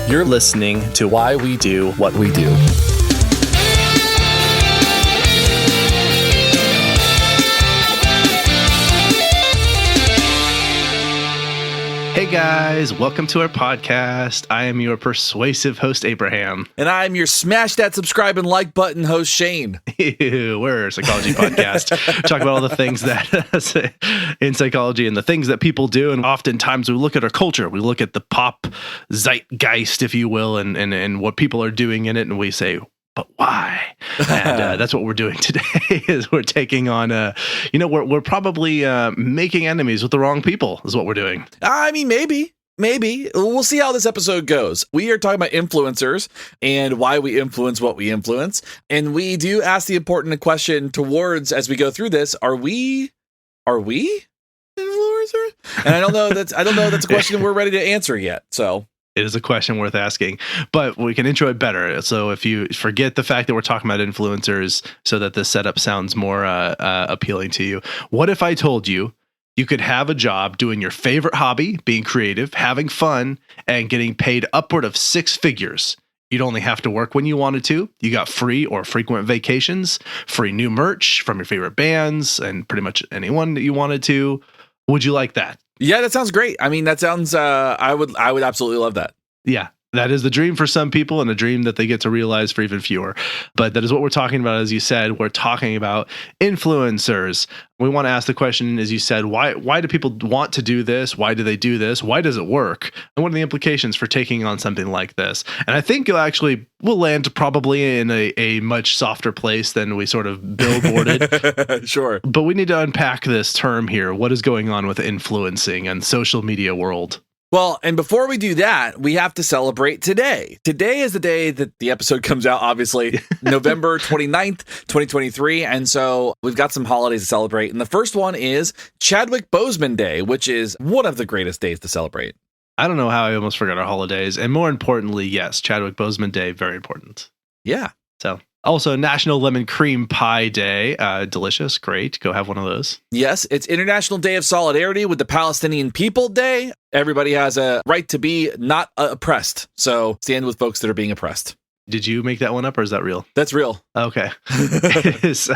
You're listening to Why We Do What We Do. Hey guys, welcome to our podcast. I am your persuasive host, Abraham. And I'm your smash that subscribe and like button host, Shane. We're a psychology podcast. Talk about all the things that in psychology and the things that people do. And oftentimes we look at our culture. We look at the pop zeitgeist, if you will, and what people are doing in it. And we say, but why? And that's what we're doing today is we're taking on, we're probably making enemies with the wrong people is what we're doing. I mean, maybe. We'll see how this episode goes. We are talking about influencers and why we influence what we influence. And we do ask the important question towards, as we go through this, are we influencers? And I don't know that's a question we're ready to answer yet. So it is a question worth asking, but we can intro it better. So if you forget the fact that we're talking about influencers so that the setup sounds more appealing to you, what if I told you you could have a job doing your favorite hobby, being creative, having fun, and getting paid upward of 6 figures? You'd only have to work when you wanted to. You got free or frequent vacations, free new merch from your favorite bands, and pretty much anyone that you wanted to. Would you like that? Yeah, that sounds great. I mean, that sounds, I would absolutely love that. Yeah, that is the dream for some people and a dream that they get to realize for even fewer. But that is what we're talking about. As you said, we're talking about influencers. We want to ask the question, as you said, why do people want to do this? Why do they do this? Why does it work? And what are the implications for taking on something like this? And I think we'll land probably in a much softer place than we sort of billboarded. Sure. But we need to unpack this term here. What is going on with influencing and social media world? Well, and before we do that, we have to celebrate today. Today is the day that the episode comes out, obviously, November 29th, 2023. And so we've got some holidays to celebrate. And the first one is Chadwick Boseman Day, which is one of the greatest days to celebrate. I don't know how I almost forgot our holidays. And more importantly, yes, Chadwick Boseman Day, very important. Yeah. So also National Lemon Cream Pie Day. Delicious. Great. Go have one of those. Yes. It's International Day of Solidarity with the Palestinian People Day. Everybody has a right to be not oppressed. So stand with folks that are being oppressed. Did you make that one up or is that real? That's real. Okay. It is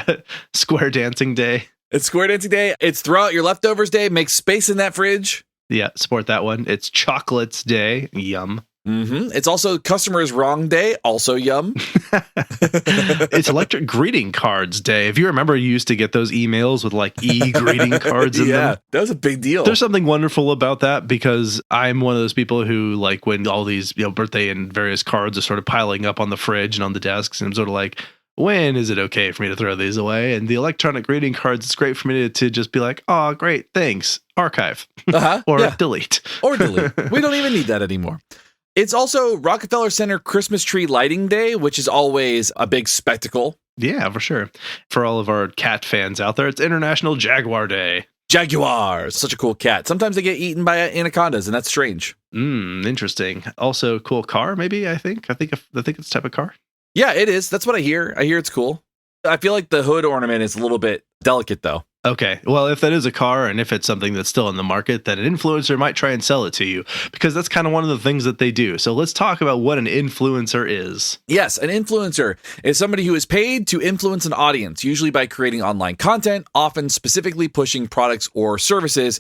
Square Dancing Day. It's Square Dancing Day. It's Throw Out Your Leftovers Day. Make space in that fridge. Yeah, support that one. It's Chocolates Day. Yum. Mm-hmm. It's also Customer's Wrong Day. Also yum. It's Electric Greeting Cards Day. If you remember, you used to get those emails with like greeting cards in them. Yeah, that was a big deal. There's something wonderful about that because I'm one of those people who like when all these birthday and various cards are sort of piling up on the fridge and on the desks, and I'm sort of like, when is it okay for me to throw these away? And the electronic greeting cards, it's great for me to just be like, oh, great, thanks, archive, or delete. Or delete. We don't even need that anymore. It's also Rockefeller Center Christmas Tree Lighting Day, which is always a big spectacle. Yeah, for sure. For all of our cat fans out there, it's International Jaguar Day. Jaguars, such a cool cat. Sometimes they get eaten by anacondas, and that's strange. Interesting. Also, cool car, maybe, I think it's a type of car. Yeah, it is. That's what I hear. I hear it's cool. I feel like the hood ornament is a little bit delicate, though. Okay, well, if that is a car and if it's something that's still in the market, then an influencer might try and sell it to you because that's kind of one of the things that they do. So let's talk about what an influencer is. Yes, an influencer is somebody who is paid to influence an audience, usually by creating online content, often specifically pushing products or services,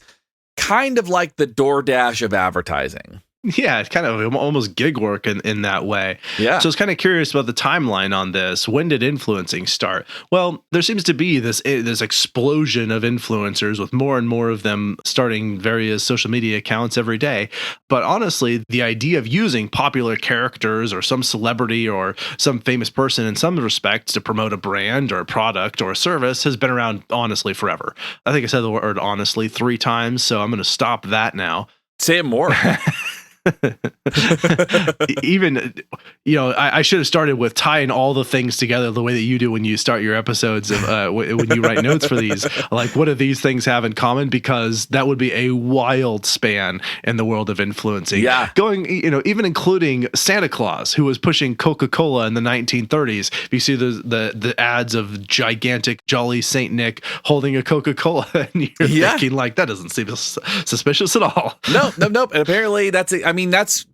kind of like the DoorDash of advertising. Yeah, it's kind of almost gig work in that way. Yeah. So I was kind of curious about the timeline on this. When did influencing start? Well, there seems to be this explosion of influencers with more and more of them starting various social media accounts every day. But honestly, the idea of using popular characters or some celebrity or some famous person in some respects to promote a brand or a product or a service has been around, honestly, forever. I think I said the word honestly 3 times, so I'm going to stop that now. Say it more. Even, I should have started with tying all the things together the way that you do when you start your episodes of when you write notes for these. Like, what do these things have in common? Because that would be a wild span in the world of influencing. Yeah. Going, even including Santa Claus, who was pushing Coca-Cola in the 1930s. If you see the ads of gigantic Jolly Saint Nick holding a Coca-Cola, and you're thinking, like, that doesn't seem suspicious at all. Nope. And apparently that's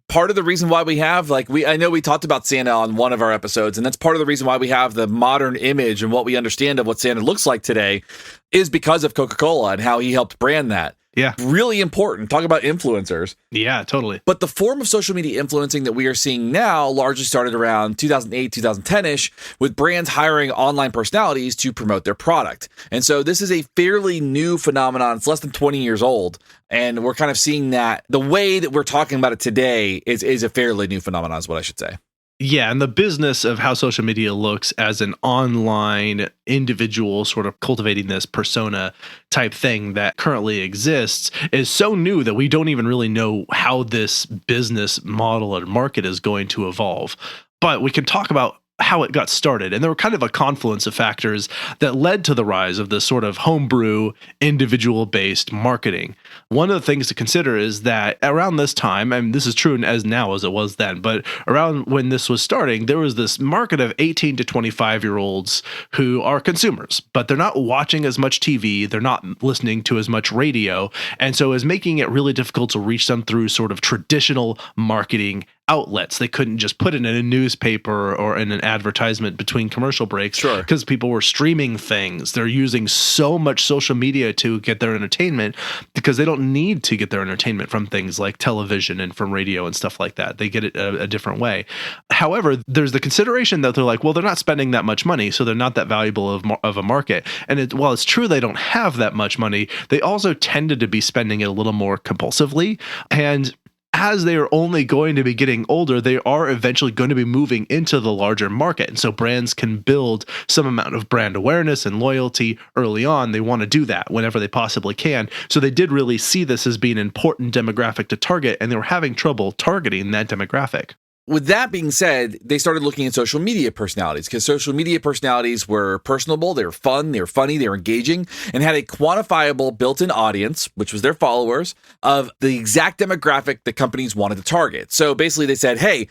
part of the reason why we have, I know we talked about Santa on one of our episodes, and that's part of the reason why we have the modern image and what we understand of what Santa looks like today is because of Coca-Cola and how he helped brand that. Yeah. Really important. Talk about influencers. Yeah, totally. But the form of social media influencing that we are seeing now largely started around 2008, 2010-ish, with brands hiring online personalities to promote their product. And so this is a fairly new phenomenon. It's less than 20 years old. And we're kind of seeing that the way that we're talking about it today is a fairly new phenomenon, is what I should say. Yeah, and the business of how social media looks as an online individual sort of cultivating this persona type thing that currently exists is so new that we don't even really know how this business model and market is going to evolve. But we can talk about how it got started. And there were kind of a confluence of factors that led to the rise of this sort of homebrew, individual-based marketing. One of the things to consider is that around this time, and this is true as now as it was then, but around when this was starting, there was this market of 18 to 25-year-olds who are consumers, but they're not watching as much TV, they're not listening to as much radio, and so is making it really difficult to reach them through sort of traditional marketing outlets. They couldn't just put it in a newspaper or in an advertisement between commercial breaks because people were streaming things. They're using so much social media to get their entertainment because they don't need to get their entertainment from things like television and from radio and stuff like that. They get it a different way. However, there's the consideration that they're like, well, they're not spending that much money, so they're not that valuable of a market. And while it's true they don't have that much money, they also tended to be spending it a little more compulsively. And as they are only going to be getting older, they are eventually going to be moving into the larger market. And so brands can build some amount of brand awareness and loyalty early on. They want to do that whenever they possibly can. So they did really see this as being an important demographic to target, and they were having trouble targeting that demographic. With that being said, they started looking at social media personalities because social media personalities were personable, they were fun, they were funny, they were engaging, and had a quantifiable built-in audience, which was their followers, of the exact demographic that companies wanted to target. So basically they said, hey,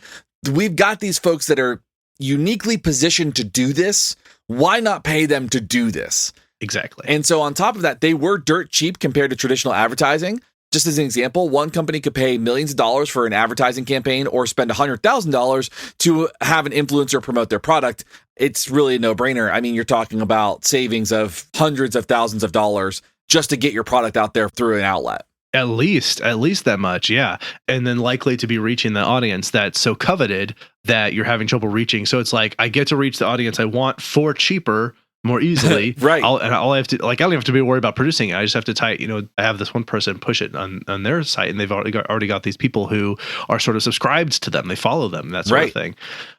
we've got these folks that are uniquely positioned to do this. Why not pay them to do this? Exactly. And so on top of that, they were dirt cheap compared to traditional advertising. Just as an example, one company could pay millions of dollars for an advertising campaign or spend $100,000 to have an influencer promote their product. It's really a no-brainer. I mean, you're talking about savings of hundreds of thousands of dollars just to get your product out there through an outlet. At least that much, yeah. And then likely to be reaching the audience that's so coveted that you're having trouble reaching. So it's like, I get to reach the audience I want for cheaper, more easily. Right. All I have to, I don't have to be worried about producing it. I just have to type, I have this one person push it on their site, and they've already got these people who are sort of subscribed to them. They follow them, that sort of thing.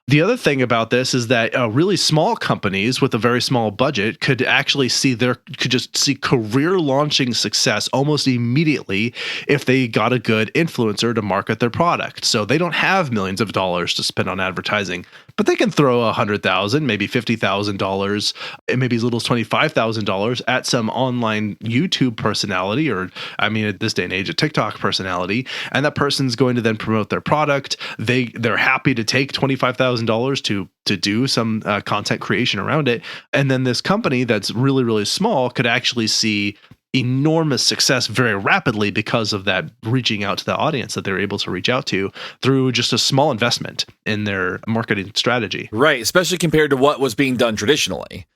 The other thing about this is that really small companies with a very small budget could actually just see career launching success almost immediately if they got a good influencer to market their product. So they don't have millions of dollars to spend on advertising, but they can throw $100,000, maybe $50,000, and maybe as little as $25,000 at some online YouTube personality, or at this day and age, a TikTok personality, and that person's going to then promote their product. They're happy to take $25,000 to do some content creation around it, and then this company that's really, really small could actually see enormous success very rapidly because of that reaching out to the audience that they're able to reach out to through just a small investment in their marketing strategy. Right, especially compared to what was being done traditionally.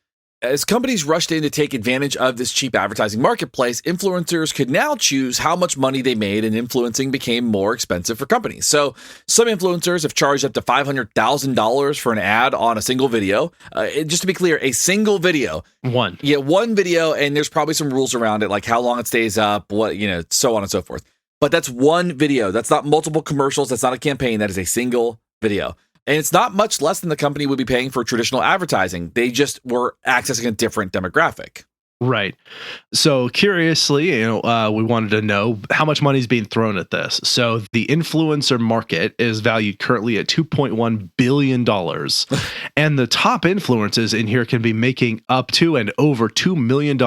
As companies rushed in to take advantage of this cheap advertising marketplace, influencers could now choose how much money they made, and influencing became more expensive for companies. So some influencers have charged up to $500,000 for an ad on a single video. Just to be clear, a single video. One video, and there's probably some rules around it, like how long it stays up, so on and so forth. But that's one video. That's not multiple commercials. That's not a campaign. That is a single video. And it's not much less than the company would be paying for traditional advertising. They just were accessing a different demographic. Right. So curiously, we wanted to know how much money is being thrown at this. So the influencer market is valued currently at $2.1 billion. And the top influencers in here can be making up to and over $2 million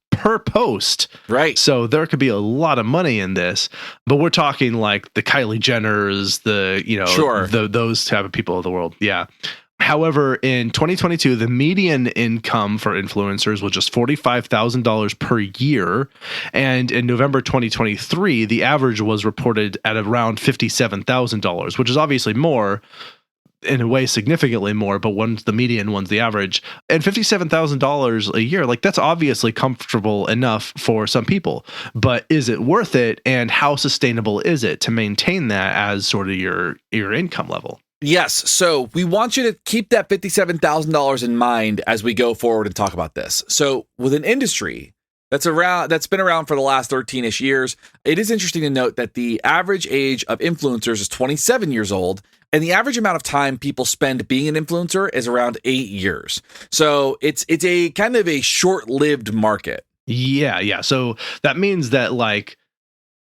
per post. Right. So there could be a lot of money in this, but we're talking like the Kylie Jenners, those type of people of the world. Yeah. However, in 2022, the median income for influencers was just $45,000 per year. And in November 2023, the average was reported at around $57,000, which is obviously more, in a way significantly more, but one's the median, one's the average. And $57,000 a year, like that's obviously comfortable enough for some people, but is it worth it? And how sustainable is it to maintain that as sort of your income level? Yes. So we want you to keep that $57,000 in mind as we go forward and talk about this. So with an industry that's been around for the last 13-ish years, it is interesting to note that the average age of influencers is 27 years old, and the average amount of time people spend being an influencer is around 8 years. So it's a kind of a short-lived market. Yeah. So that means that like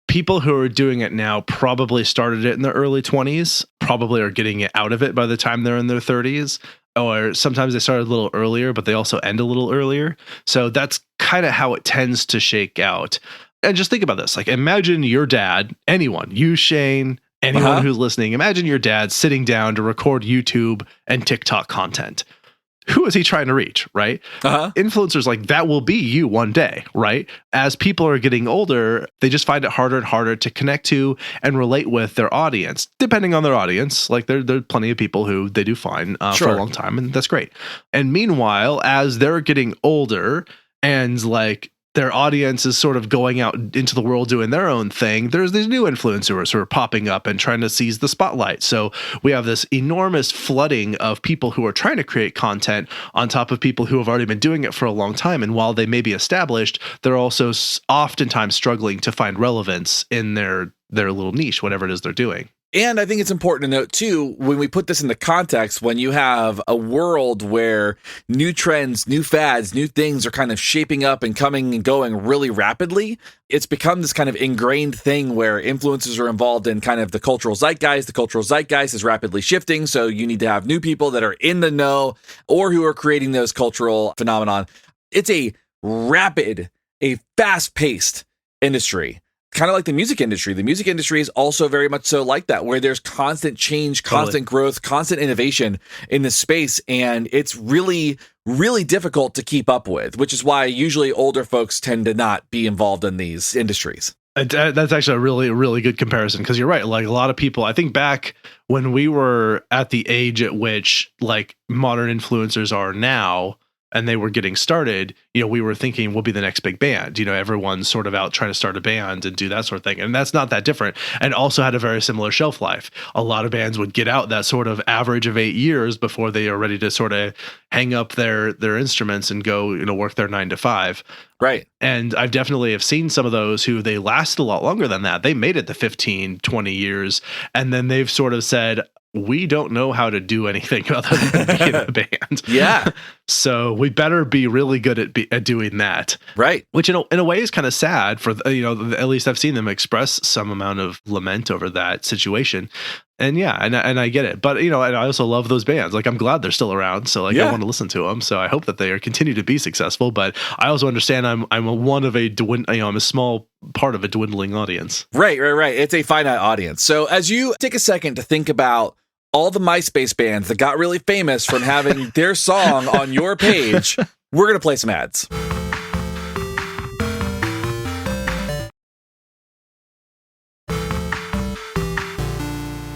people who are doing it now probably started it in their early 20s, probably are getting it out of it by the time they're in their 30s. Or sometimes they started a little earlier, but they also end a little earlier. So that's kind of how it tends to shake out. And just think about this. Like, imagine your dad, anyone, you, Shane, anyone who's listening, imagine your dad sitting down to record YouTube and TikTok content. Who is he trying to reach, right? Influencers like that will be you one day, right? As people are getting older, they just find it harder and harder to connect to and relate with their audience, depending on their audience. Like there are plenty of people who they do fine for a long time, and that's great. And meanwhile, as they're getting older and like their audience is sort of going out into the world doing their own thing, there's these new influencers who are popping up and trying to seize the spotlight. So we have this enormous flooding of people who are trying to create content on top of people who have already been doing it for a long time. And while they may be established, they're also oftentimes struggling to find relevance in their little niche, whatever it is they're doing. And I think it's important to note, too, when we put this into context, when you have a world where new trends, new fads, new things are kind of shaping up and coming and going really rapidly, it's become this kind of ingrained thing where influencers are involved in kind of the cultural zeitgeist. The cultural zeitgeist is rapidly shifting, so you need to have new people that are in the know or who are creating those cultural phenomenon. It's a fast-paced industry. Kind of like the music industry. The music industry is also very much so like that, where there's constant change, constant growth, constant innovation in this space. And it's really, really difficult to keep up with, which is why usually older folks tend to not be involved in these industries. That's actually a really, really good comparison, because you're right. Like a lot of people, I think back when we were at the age at which like modern influencers are now, and they were getting started, we were thinking we'll be the next big band. Everyone's sort of out trying to start a band and do that sort of thing. And that's not that different. And also had a very similar shelf life. A lot of bands would get out that sort of average of 8 years before they are ready to sort of hang up their instruments and go, work their 9 to 5. Right. And I've definitely have seen some of those who they lasted a lot longer than that. They made it to 15, 20 years. And then they've sort of said, we don't know how to do anything other than be in a band. Yeah. So we better be really good at doing that. Right. Which in a way is kind of sad for, at least I've seen them express some amount of lament over that situation. And yeah, and I get it. But, and I also love those bands. Like, I'm glad they're still around. So I want to listen to them. So I hope that they are continue to be successful. But I also understand I'm a small part of a dwindling audience. Right. It's a finite audience. So as you take a second to think about all the MySpace bands that got really famous from having their song on your page, we're going to play some ads.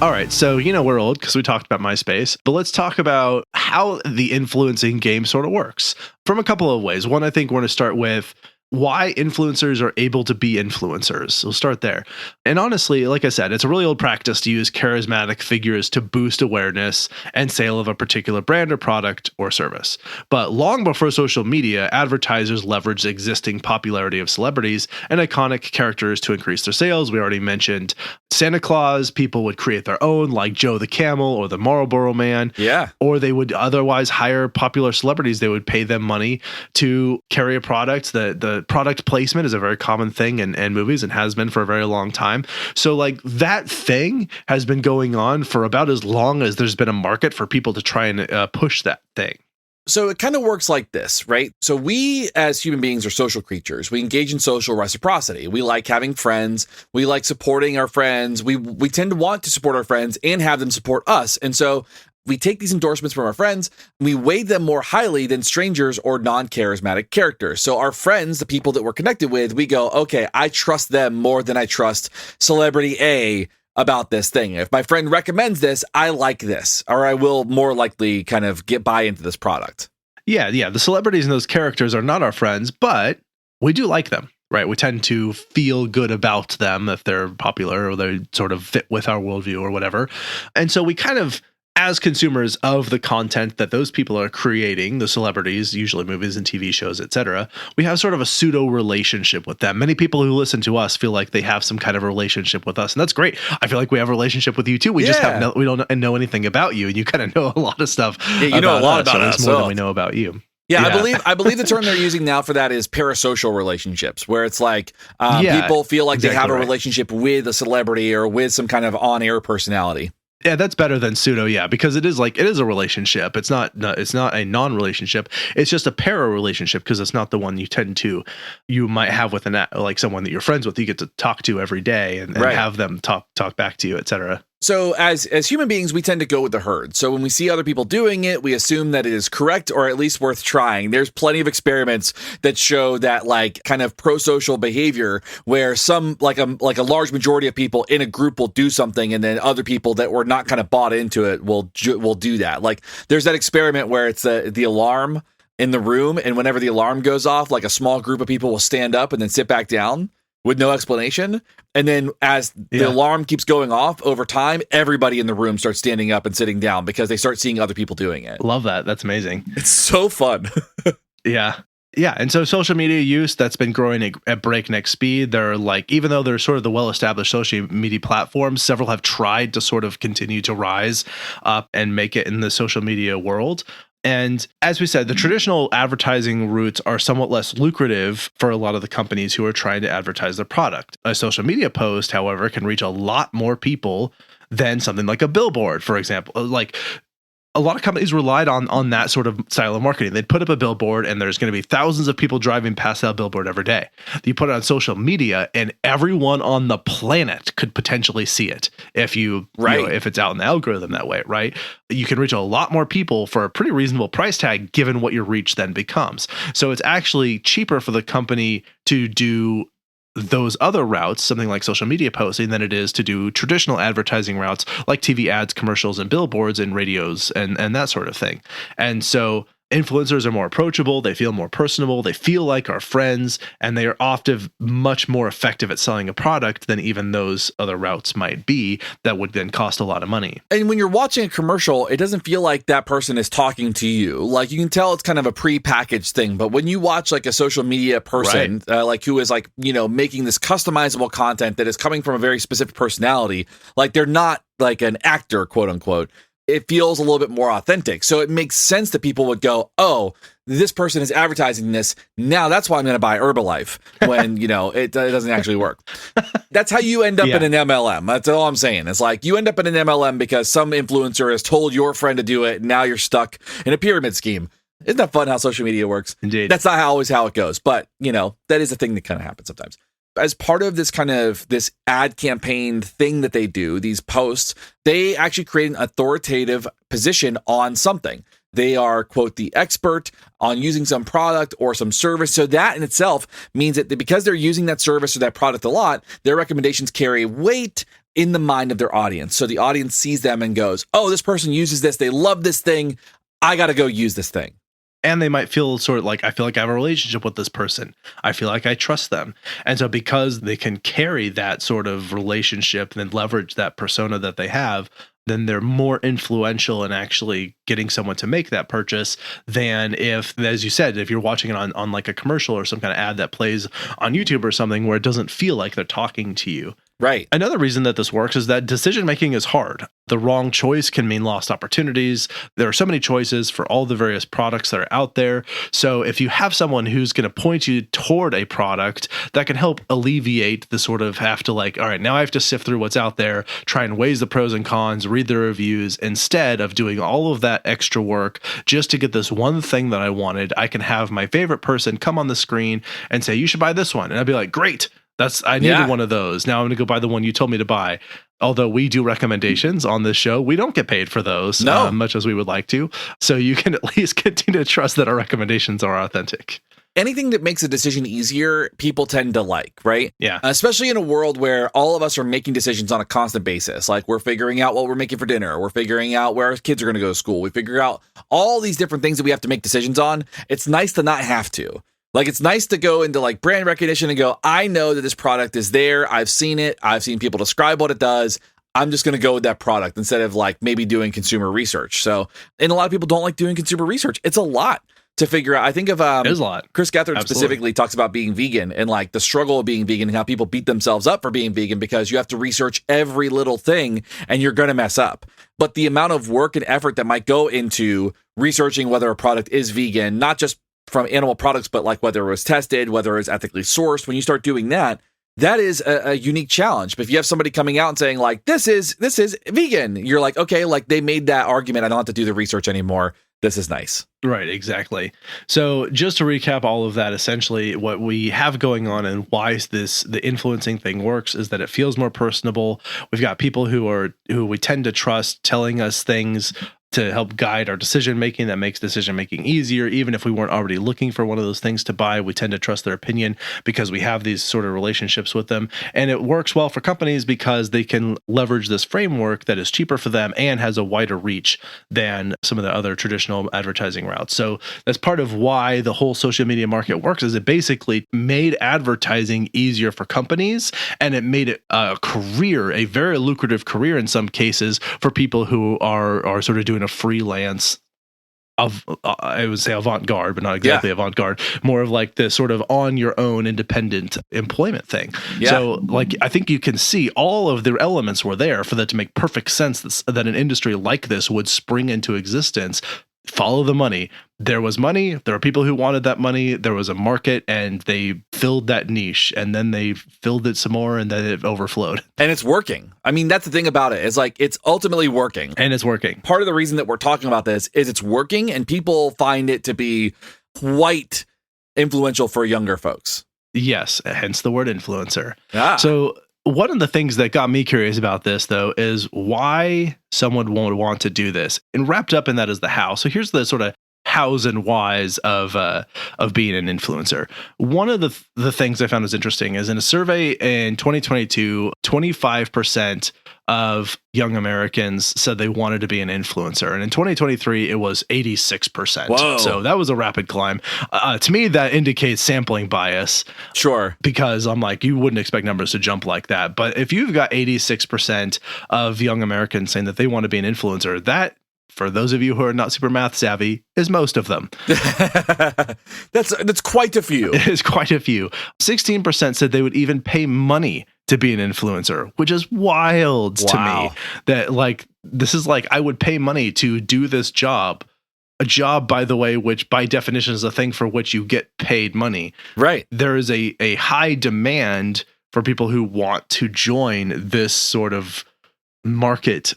All right, so we're old because we talked about MySpace, but let's talk about how the influencing game sort of works from a couple of ways. One, I think we're going to start with why influencers are able to be influencers. We'll start there. And honestly, like I said, it's a really old practice to use charismatic figures to boost awareness and sale of a particular brand or product or service. But long before social media, advertisers leveraged existing popularity of celebrities and iconic characters to increase their sales. We already mentioned Santa Claus. People would create their own, like Joe the Camel or the Marlboro Man. Yeah. Or they would otherwise hire popular celebrities. They would pay them money to carry a product. The product placement is a very common thing in movies and has been for a very long time. So like that thing has been going on for about as long as there's been a market for people to try and push that thing. So it kind of works like this, right? So we as human beings are social creatures. We engage in social reciprocity. We like having friends. We like supporting our friends. We tend to want to support our friends and have them support us. And so we take these endorsements from our friends, and we weigh them more highly than strangers or non-charismatic characters. So our friends, the people that we're connected with, we go, okay, I trust them more than I trust celebrity A about this thing. If my friend recommends this, I like this, or I will more likely kind of buy into this product. Yeah. The celebrities and those characters are not our friends, but we do like them, right? We tend to feel good about them if they're popular or they sort of fit with our worldview or whatever. And so we kind of, as consumers of the content that those people are creating, the celebrities, usually movies and TV shows, etc., we have sort of a pseudo relationship with them. Many people who listen to us feel like they have some kind of relationship with us, and that's great. I feel like we have a relationship with you too. We just have we don't know anything about you, and you kind of know a lot of stuff. Yeah, you know a lot about us, more than we know about you. Yeah, I believe the term they're using now for that is parasocial relationships, where it's like people feel like they have a relationship with a celebrity or with some kind of on-air personality. Yeah, that's better than pseudo, because it is a relationship. It's not a non-relationship. It's just a para-relationship because it's not the one you might have with someone that you're friends with. You get to talk to every day and have them talk back to you, etc. So as human beings, we tend to go with the herd. So when we see other people doing it, we assume that it is correct or at least worth trying. There's plenty of experiments that show that kind of pro-social behavior where some like a large majority of people in a group will do something, and then other people that were not kind of bought into it will do that. Like there's that experiment where it's the alarm in the room, and whenever the alarm goes off, like a small group of people will stand up and then sit back down with no explanation. And then as the alarm keeps going off over time, everybody in the room starts standing up and sitting down because they start seeing other people doing it. Love that. That's amazing. It's so fun. Yeah. And so social media use, that's been growing at breakneck speed. They're even though they're sort of the well-established social media platforms, several have tried to sort of continue to rise up and make it in the social media world. And as we said, the traditional advertising routes are somewhat less lucrative for a lot of the companies who are trying to advertise their product. A social media post, however, can reach a lot more people than something like a billboard, for example. A lot of companies relied on that sort of style of marketing. They'd put up a billboard and there's going to be thousands of people driving past that billboard every day. You put it on social media and everyone on the planet could potentially see it if if it's out in the algorithm that way, right? You can reach a lot more people for a pretty reasonable price tag given what your reach then becomes. So it's actually cheaper for the company to do those other routes, something like social media posting, than it is to do traditional advertising routes like TV ads, commercials, and billboards and radios and that sort of thing. And so influencers are more approachable, they feel more personable, they feel like our friends, and they are often much more effective at selling a product than even those other routes might be that would then cost a lot of money. And when you're watching a commercial, it doesn't feel like that person is talking to you. Like you can tell it's kind of a pre-packaged thing, but when you watch like a social media person, who is making this customizable content that is coming from a very specific personality, like they're not like an actor, quote unquote, it feels a little bit more authentic. So it makes sense that people would go, oh, this person is advertising this. Now that's why I'm going to buy Herbalife when, it doesn't actually work. That's how you end up in an MLM. That's all I'm saying. It's like you end up in an MLM because some influencer has told your friend to do it. And now you're stuck in a pyramid scheme. Isn't that fun how social media works? Indeed. That's not always how it goes. But, that is a thing that kind of happens sometimes. As part of this ad campaign thing that they do, these posts, they actually create an authoritative position on something. They are, quote, the expert on using some product or some service. So that in itself means that because they're using that service or that product a lot, their recommendations carry weight in the mind of their audience. So the audience sees them and goes, oh, this person uses this. They love this thing. I got to go use this thing. And they might feel sort of like, I feel like I have a relationship with this person. I feel like I trust them. And so because they can carry that sort of relationship and leverage that persona that they have, then they're more influential in actually getting someone to make that purchase than if, as you said, if you're watching it on like a commercial or some kind of ad that plays on YouTube or something where it doesn't feel like they're talking to you. Right. Another reason that this works is that decision-making is hard. The wrong choice can mean lost opportunities. There are so many choices for all the various products that are out there. So if you have someone who's going to point you toward a product, that can help alleviate the sort of have to all right, now I have to sift through what's out there, try and weigh the pros and cons, read the reviews, instead of doing all of that extra work just to get this one thing that I wanted. I can have my favorite person come on the screen and say, you should buy this one. And I'd be like, great. I needed one of those. Now I'm going to go buy the one you told me to buy. Although we do recommendations on this show, we don't get paid for those much as we would like to. So you can at least continue to trust that our recommendations are authentic. Anything that makes a decision easier, people tend to like, right? Yeah. Especially in a world where all of us are making decisions on a constant basis. Like we're figuring out what we're making for dinner. We're figuring out where our kids are going to go to school. We figure out all these different things that we have to make decisions on. It's nice to not have to. Like, it's nice to go into like brand recognition and go, I know that this product is there. I've seen it. I've seen people describe what it does. I'm just going to go with that product instead of like maybe doing consumer research. So, and a lot of people don't like doing consumer research. It's a lot to figure out. I think of There's a lot. Chris Gethard specifically talks about being vegan and like the struggle of being vegan and how people beat themselves up for being vegan because you have to research every little thing and you're going to mess up. But the amount of work and effort that might go into researching whether a product is vegan, not just from animal products, but like whether it was tested, whether it's ethically sourced, when you start doing that, that is a unique challenge. But if you have somebody coming out and saying like, this is vegan, you're like, okay, like they made that argument. I don't have to do the research anymore. This is nice. Right, exactly. So just to recap all of that, essentially what we have going on and why the influencing thing works is that it feels more personable. We've got people who we tend to trust telling us things to help guide our decision making that makes decision making easier. Even if we weren't already looking for one of those things to buy, we tend to trust their opinion because we have these sort of relationships with them. And it works well for companies because they can leverage this framework that is cheaper for them and has a wider reach than some of the other traditional advertising routes. So that's part of why the whole social media market works, is it basically made advertising easier for companies, and it made it a very lucrative career in some cases for people who are sort of doing a freelance I would say avant-garde, but not exactly avant-garde, more of like this sort of on your own independent employment thing. Yeah. So like, I think you can see all of the elements were there for that to make perfect sense that an industry like this would spring into existence. Follow the money. There was money. There were people who wanted that money. There was a market, and they filled that niche, and then they filled it some more, and then it overflowed. And it's working. I mean, that's the thing about it. It's like, it's ultimately working. And it's working. Part of the reason that we're talking about this is it's working, and people find it to be quite influential for younger folks. Yes, hence the word influencer. Yeah. So one of the things that got me curious about this, though, is why someone would want to do this. And wrapped up in that is the how. So here's the sort of hows and whys of being an influencer. One of the things I found was interesting is in a survey in 2022, 25% of young Americans said they wanted to be an influencer. And in 2023, it was 86%. Whoa. So that was a rapid climb. To me, that indicates sampling bias. Sure. Because I'm like, you wouldn't expect numbers to jump like that. But if you've got 86% of young Americans saying that they want to be an influencer, that, for those of you who are not super math savvy, is most of them. That's quite a few. It is quite a few. 16% said they would even pay money to be an influencer, which is wild to me. That like, this is like, I would pay money to do this job. A job, by the way, which by definition is a thing for which you get paid money. Right. There is a high demand for people who want to join this sort of market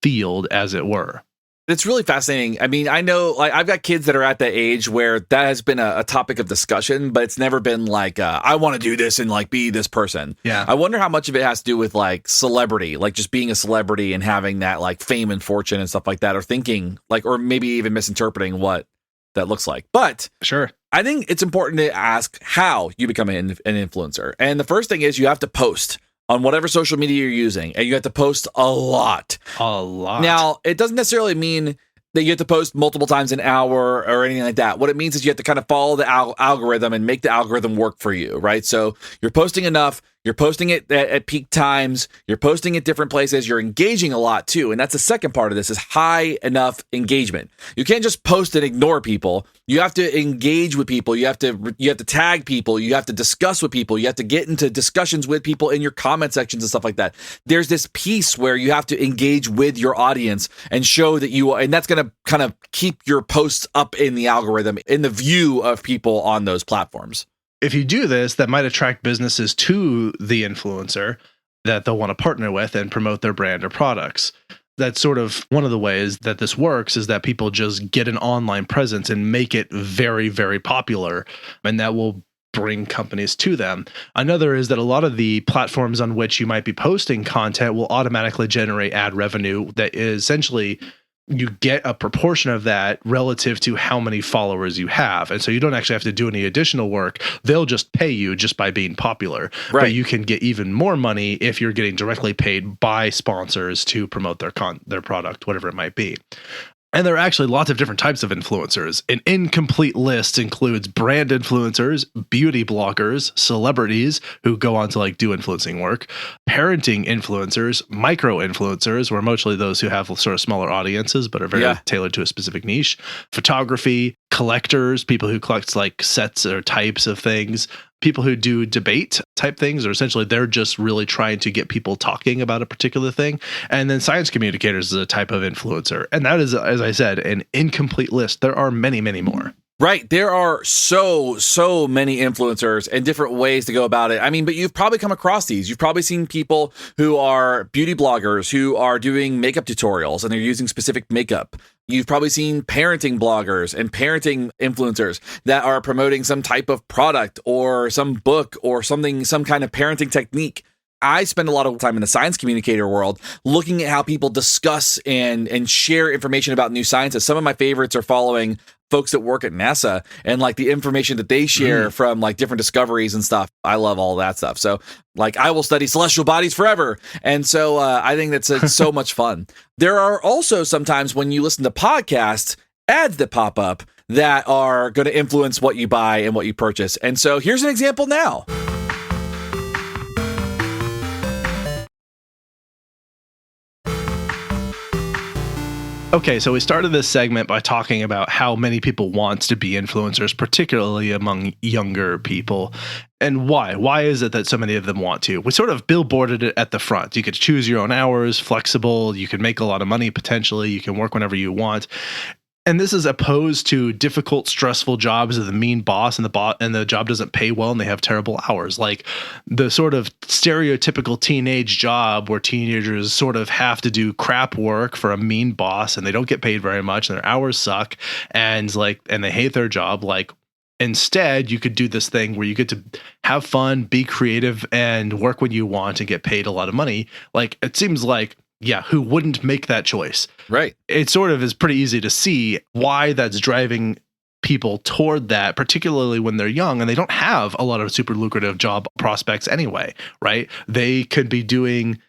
field, as it were. It's really fascinating. I mean, I know, like, I've got kids that are at the age where that has been a topic of discussion, but it's never been like, I want to do this and like be this person. Yeah. I wonder how much of it has to do with like celebrity, like just being a celebrity and having that like fame and fortune and stuff like that, or thinking like, or maybe even misinterpreting what that looks like. But sure, I think it's important to ask how you become an influencer. And the first thing is you have to post on whatever social media you're using, and you have to post a lot. A lot. Now, it doesn't necessarily mean that you have to post multiple times an hour or anything like that. What it means is you have to kind of follow the algorithm and make the algorithm work for you, right? So you're posting enough, you're posting it at peak times, you're posting at different places, you're engaging a lot too. And that's the second part of this, is high enough engagement. You can't just post and ignore people. You have to engage with people. You have to tag people. You have to discuss with people. You have to get into discussions with people in your comment sections and stuff like that. There's this piece where you have to engage with your audience and show that and that's going to kind of keep your posts up in the algorithm, in the view of people on those platforms. If you do this, that might attract businesses to the influencer that they'll want to partner with and promote their brand or products. That's sort of one of the ways that this works, is that people just get an online presence and make it very, very popular. And that will bring companies to them. Another is that a lot of the platforms on which you might be posting content will automatically generate ad revenue that is essentially you get a proportion of that relative to how many followers you have. And so you don't actually have to do any additional work. They'll just pay you just by being popular. Right. But you can get even more money if you're getting directly paid by sponsors to promote their product, whatever it might be. And there are actually lots of different types of influencers. An incomplete list includes brand influencers, beauty bloggers, celebrities who go on to like do influencing work, parenting influencers, micro influencers, where mostly those who have sort of smaller audiences but are very tailored to a specific niche, photography, collectors, people who collect like sets or types of things, people who do debate type things, or essentially they're just really trying to get people talking about a particular thing. And then science communicators is a type of influencer. And that is, as I said, an incomplete list. There are many, many more. Right. There are so many influencers and different ways to go about it. I mean, but you've probably come across these. You've probably seen people who are beauty bloggers who are doing makeup tutorials and they're using specific makeup. You've probably seen parenting bloggers and parenting influencers that are promoting some type of product or some book or something, some kind of parenting technique. I spend a lot of time in the science communicator world looking at how people discuss and share information about new sciences. Some of my favorites are following folks that work at NASA and like the information that they share from like different discoveries and stuff. I love all that stuff. So like I will study celestial bodies forever. And so I think it's so much fun. There are also sometimes when you listen to podcasts, ads that pop up that are going to influence what you buy and what you purchase. And so here's an example now. Okay, so we started this segment by talking about how many people want to be influencers, particularly among younger people, and why. Why is it that so many of them want to? We sort of billboarded it at the front. You could choose your own hours, flexible, you can make a lot of money potentially, you can work whenever you want. And this is opposed to difficult, stressful jobs of the mean boss and the job doesn't pay well and they have terrible hours. Like the sort of stereotypical teenage job where teenagers sort of have to do crap work for a mean boss and they don't get paid very much and their hours suck and they hate their job. Like instead, you could do this thing where you get to have fun, be creative, and work when you want and get paid a lot of money. Like it seems like, yeah, who wouldn't make that choice? Right. It sort of is pretty easy to see why that's driving people toward that, particularly when they're young and they don't have a lot of super lucrative job prospects anyway, right? They could be doing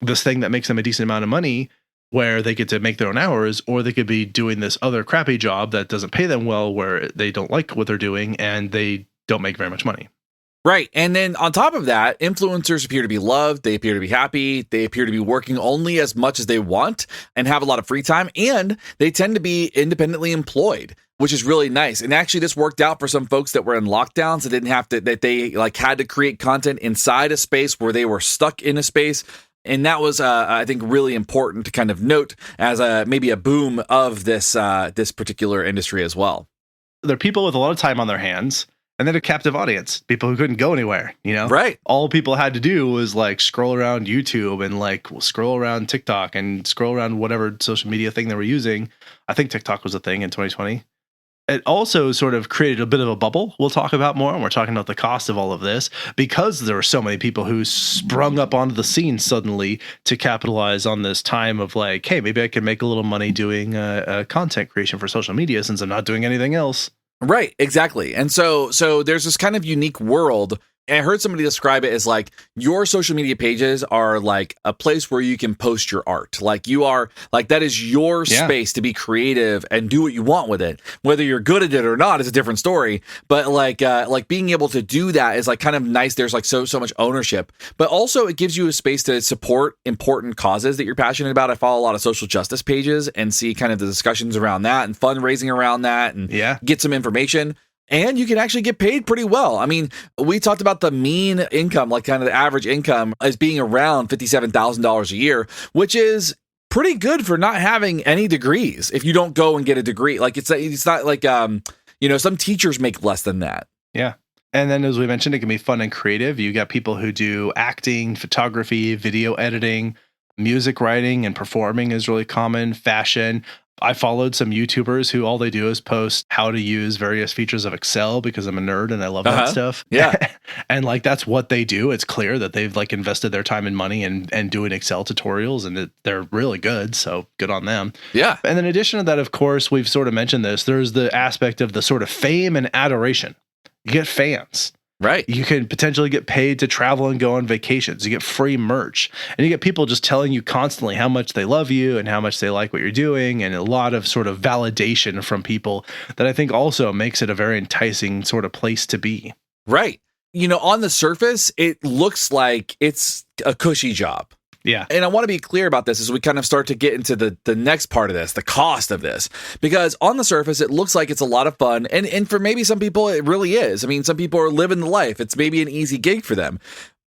this thing that makes them a decent amount of money where they get to make their own hours, or they could be doing this other crappy job that doesn't pay them well where they don't like what they're doing and they don't make very much money. Right. And then on top of that, influencers appear to be loved. They appear to be happy. They appear to be working only as much as they want and have a lot of free time. And they tend to be independently employed, which is really nice. And actually, this worked out for some folks that were in lockdowns that didn't have to, that they like had to create content inside a space where they were stuck in a space. And that was, I think, really important to kind of note as maybe a boom of this particular industry as well. There are people with a lot of time on their hands. And then a captive audience, people who couldn't go anywhere, you know? Right. All people had to do was like scroll around YouTube and like scroll around TikTok and scroll around whatever social media thing they were using. I think TikTok was a thing in 2020. It also sort of created a bit of a bubble we'll talk about more, and we're talking about the cost of all of this, because there were so many people who sprung up onto the scene suddenly to capitalize on this time of like, hey, maybe I can make a little money doing content creation for social media since I'm not doing anything else. Right, exactly. And so there's this kind of unique world. I heard somebody describe it as like your social media pages are like a place where you can post your art. Like you are like that is your space to be creative and do what you want with it. Whether you're good at it or not is a different story. But like being able to do that is like kind of nice. There's like so much ownership, but also it gives you a space to support important causes that you're passionate about. I follow a lot of social justice pages and see kind of the discussions around that and fundraising around that and get some information. And you can actually get paid pretty well. I mean, we talked about the mean income, like kind of the average income as being around $57,000 a year, which is pretty good for not having any degrees. If you don't go and get a degree, like it's not like, some teachers make less than that. Yeah. And then as we mentioned, it can be fun and creative. You got people who do acting, photography, video editing, Music writing and performing is really common. Fashion. I followed some YouTubers who all they do is post how to use various features of Excel because I'm a nerd and I love that stuff. Yeah. And like, that's what they do. It's clear that they've like invested their time and money and doing Excel tutorials, and they're really good. So good on them. Yeah. And then in addition to that, of course, we've sort of mentioned this, there's the aspect of the sort of fame and adoration. You get fans. Right. You can potentially get paid to travel and go on vacations. You get free merch, and you get people just telling you constantly how much they love you and how much they like what you're doing, and a lot of sort of validation from people that I think also makes it a very enticing sort of place to be. Right. You know, on the surface, it looks like it's a cushy job. Yeah. And I want to be clear about this as we kind of start to get into the next part of this, the cost of this, because on the surface, it looks like it's a lot of fun. And for maybe some people, it really is. I mean, some people are living the life. It's maybe an easy gig for them,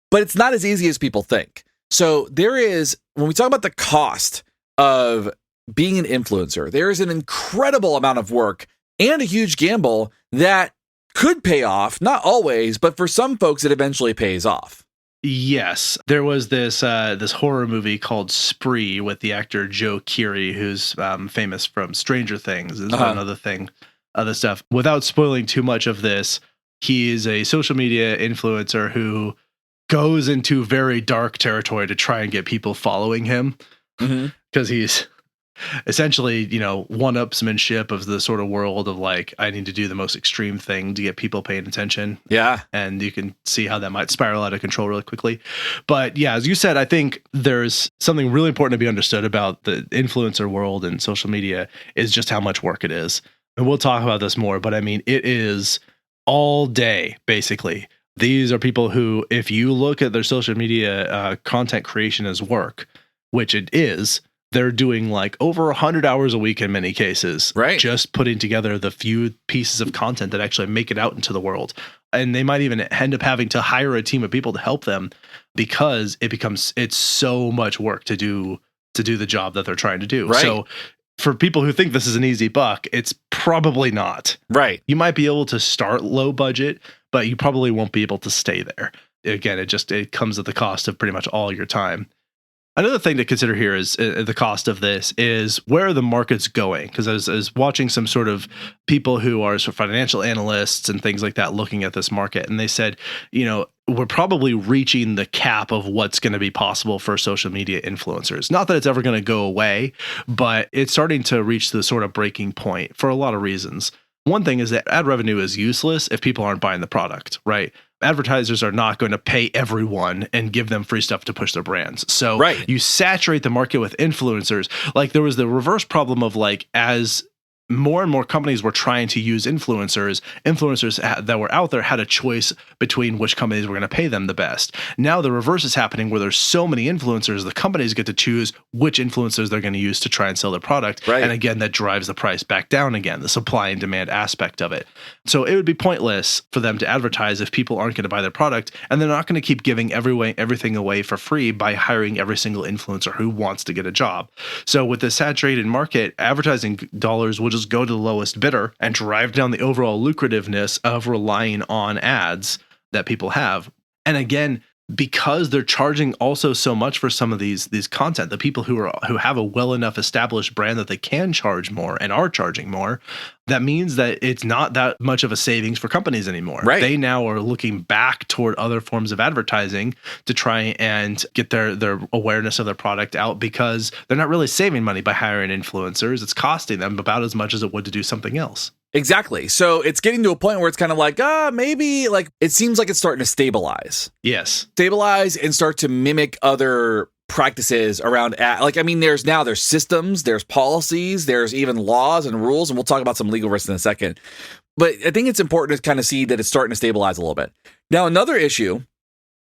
but it's not as easy as people think. So there is, when we talk about the cost of being an influencer, there is an incredible amount of work and a huge gamble that could pay off. Not always, but for some folks, it eventually pays off. Yes, there was this horror movie called Spree with the actor Joe Keery, who's famous from Stranger Things. Is one other stuff. Without spoiling too much of this, he is a social media influencer who goes into very dark territory to try and get people following him, because he's essentially, you know, one-upsmanship of the sort of world of like, I need to do the most extreme thing to get people paying attention. Yeah. And you can see how that might spiral out of control really quickly. But yeah, as you said, I think there's something really important to be understood about the influencer world and social media is just how much work it is. And we'll talk about this more, but I mean, it is all day, basically. These are people who, if you look at their social media content creation as work, which it is, they're doing like over 100 hours a week in many cases, right? Just putting together the few pieces of content that actually make it out into the world. And they might even end up having to hire a team of people to help them because it's so much work to do the job that they're trying to do. Right. So for people who think this is an easy buck, it's probably not. Right. You might be able to start low budget, but you probably won't be able to stay there. Again, it comes at the cost of pretty much all your time. Another thing to consider here is the cost of this is where the market's going. Because I was watching some sort of people who are sort of financial analysts and things like that looking at this market. And they said, you know, we're probably reaching the cap of what's going to be possible for social media influencers. Not that it's ever going to go away, but it's starting to reach the sort of breaking point for a lot of reasons. One thing is that ad revenue is useless if people aren't buying the product, right? Advertisers are not going to pay everyone and give them free stuff to push their brands. So you saturate the market with influencers. Like there was the reverse problem of like, as more and more companies were trying to use influencers that were out there had a choice between which companies were going to pay them the best. Now the reverse is happening where there's so many influencers, the companies get to choose which influencers they're going to use to try and sell their product. Right. And again, that drives the price back down again, the supply and demand aspect of it. So it would be pointless for them to advertise if people aren't going to buy their product, and they're not going to keep giving everything away for free by hiring every single influencer who wants to get a job. So with the saturated market, advertising dollars will just go to the lowest bidder and drive down the overall lucrativeness of relying on ads that people have. And again, because they're charging also so much for some of these content, the people who have a well enough established brand that they can charge more and are charging more, that means that it's not that much of a savings for companies anymore. Right. They now are looking back toward other forms of advertising to try and get their awareness of their product out, because they're not really saving money by hiring influencers. It's costing them about as much as it would to do something else. Exactly. So it's getting to a point where it's kind of like, maybe like it seems like it's starting to stabilize. Yes. Stabilize and start to mimic other practices around like, I mean, there's systems, there's policies, there's even laws and rules, and we'll talk about some legal risks in a second. But I think it's important to kind of see that it's starting to stabilize a little bit. Now, another issue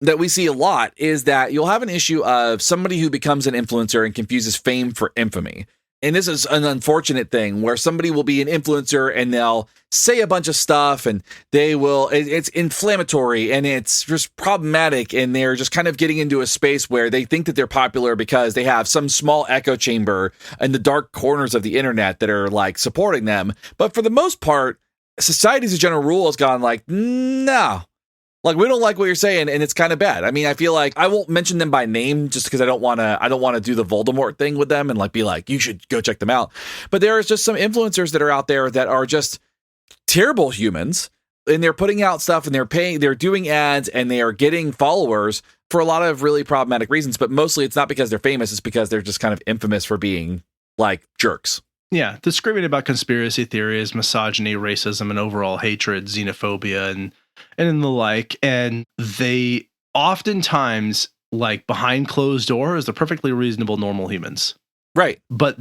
that we see a lot is that you'll have an issue of somebody who becomes an influencer and confuses fame for infamy. And this is an unfortunate thing where somebody will be an influencer and they'll say a bunch of stuff and it's inflammatory and it's just problematic. And they're just kind of getting into a space where they think that they're popular because they have some small echo chamber in the dark corners of the internet that are like supporting them. But for the most part, society as a general rule has gone like, no, Like, we don't like what you're saying, and it's kind of bad. I mean, I feel like I won't mention them by name just because I don't want to do the Voldemort thing with them and like be like, you should go check them out. But there is just some influencers that are out there that are just terrible humans, and they're putting out stuff and they're doing ads and they are getting followers for a lot of really problematic reasons. But mostly it's not because they're famous. It's because they're just kind of infamous for being like jerks. Yeah. They're screaming about conspiracy theories, misogyny, racism, and overall hatred, xenophobia, and the like. And they oftentimes, like behind closed doors, they're perfectly reasonable, normal humans. Right. But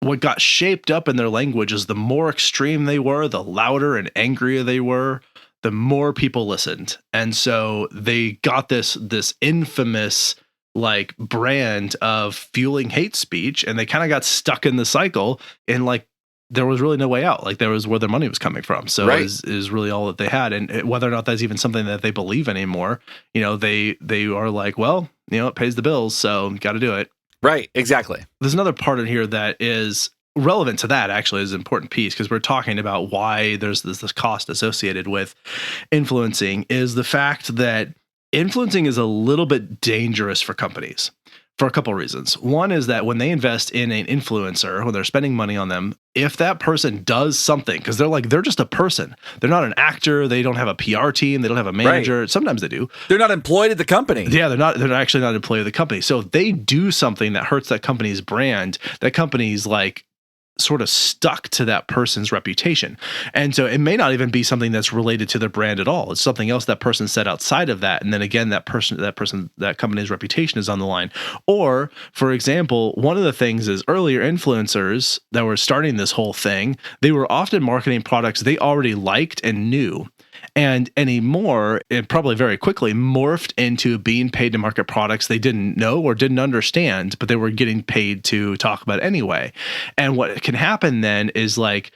what got shaped up in their language is the more extreme they were, the louder and angrier they were, the more people listened. And so they got this infamous like brand of fueling hate speech, and they kind of got stuck in the cycle, and like there was really no way out. Like there was where their money was coming from. So right. is really all that they had. And whether or not that's even something that they believe anymore, they are like, well, it pays the bills, so got to do it. Right, exactly. There's another part in here that is relevant to that, actually, is an important piece, because we're talking about why there's this cost associated with influencing, is the fact that influencing is a little bit dangerous for companies for a couple of reasons. One is that when they invest in an influencer, when they're spending money on them, if that person does something, because they're just a person, they're not an actor, they don't have a PR team, they don't have a manager. Right. Sometimes they do. They're not employed at the company. Yeah, they're actually not employed at the company. So if they do something that hurts that company's brand, that company's like sort of stuck to that person's reputation. And so it may not even be something that's related to their brand at all. It's something else that person said outside of that. And then again, that company's reputation is on the line. Or, for example, one of the things is earlier influencers that were starting this whole thing, they were often marketing products they already liked and knew. And anymore, it probably very quickly morphed into being paid to market products they didn't know or didn't understand, but they were getting paid to talk about anyway. And what can happen then is like,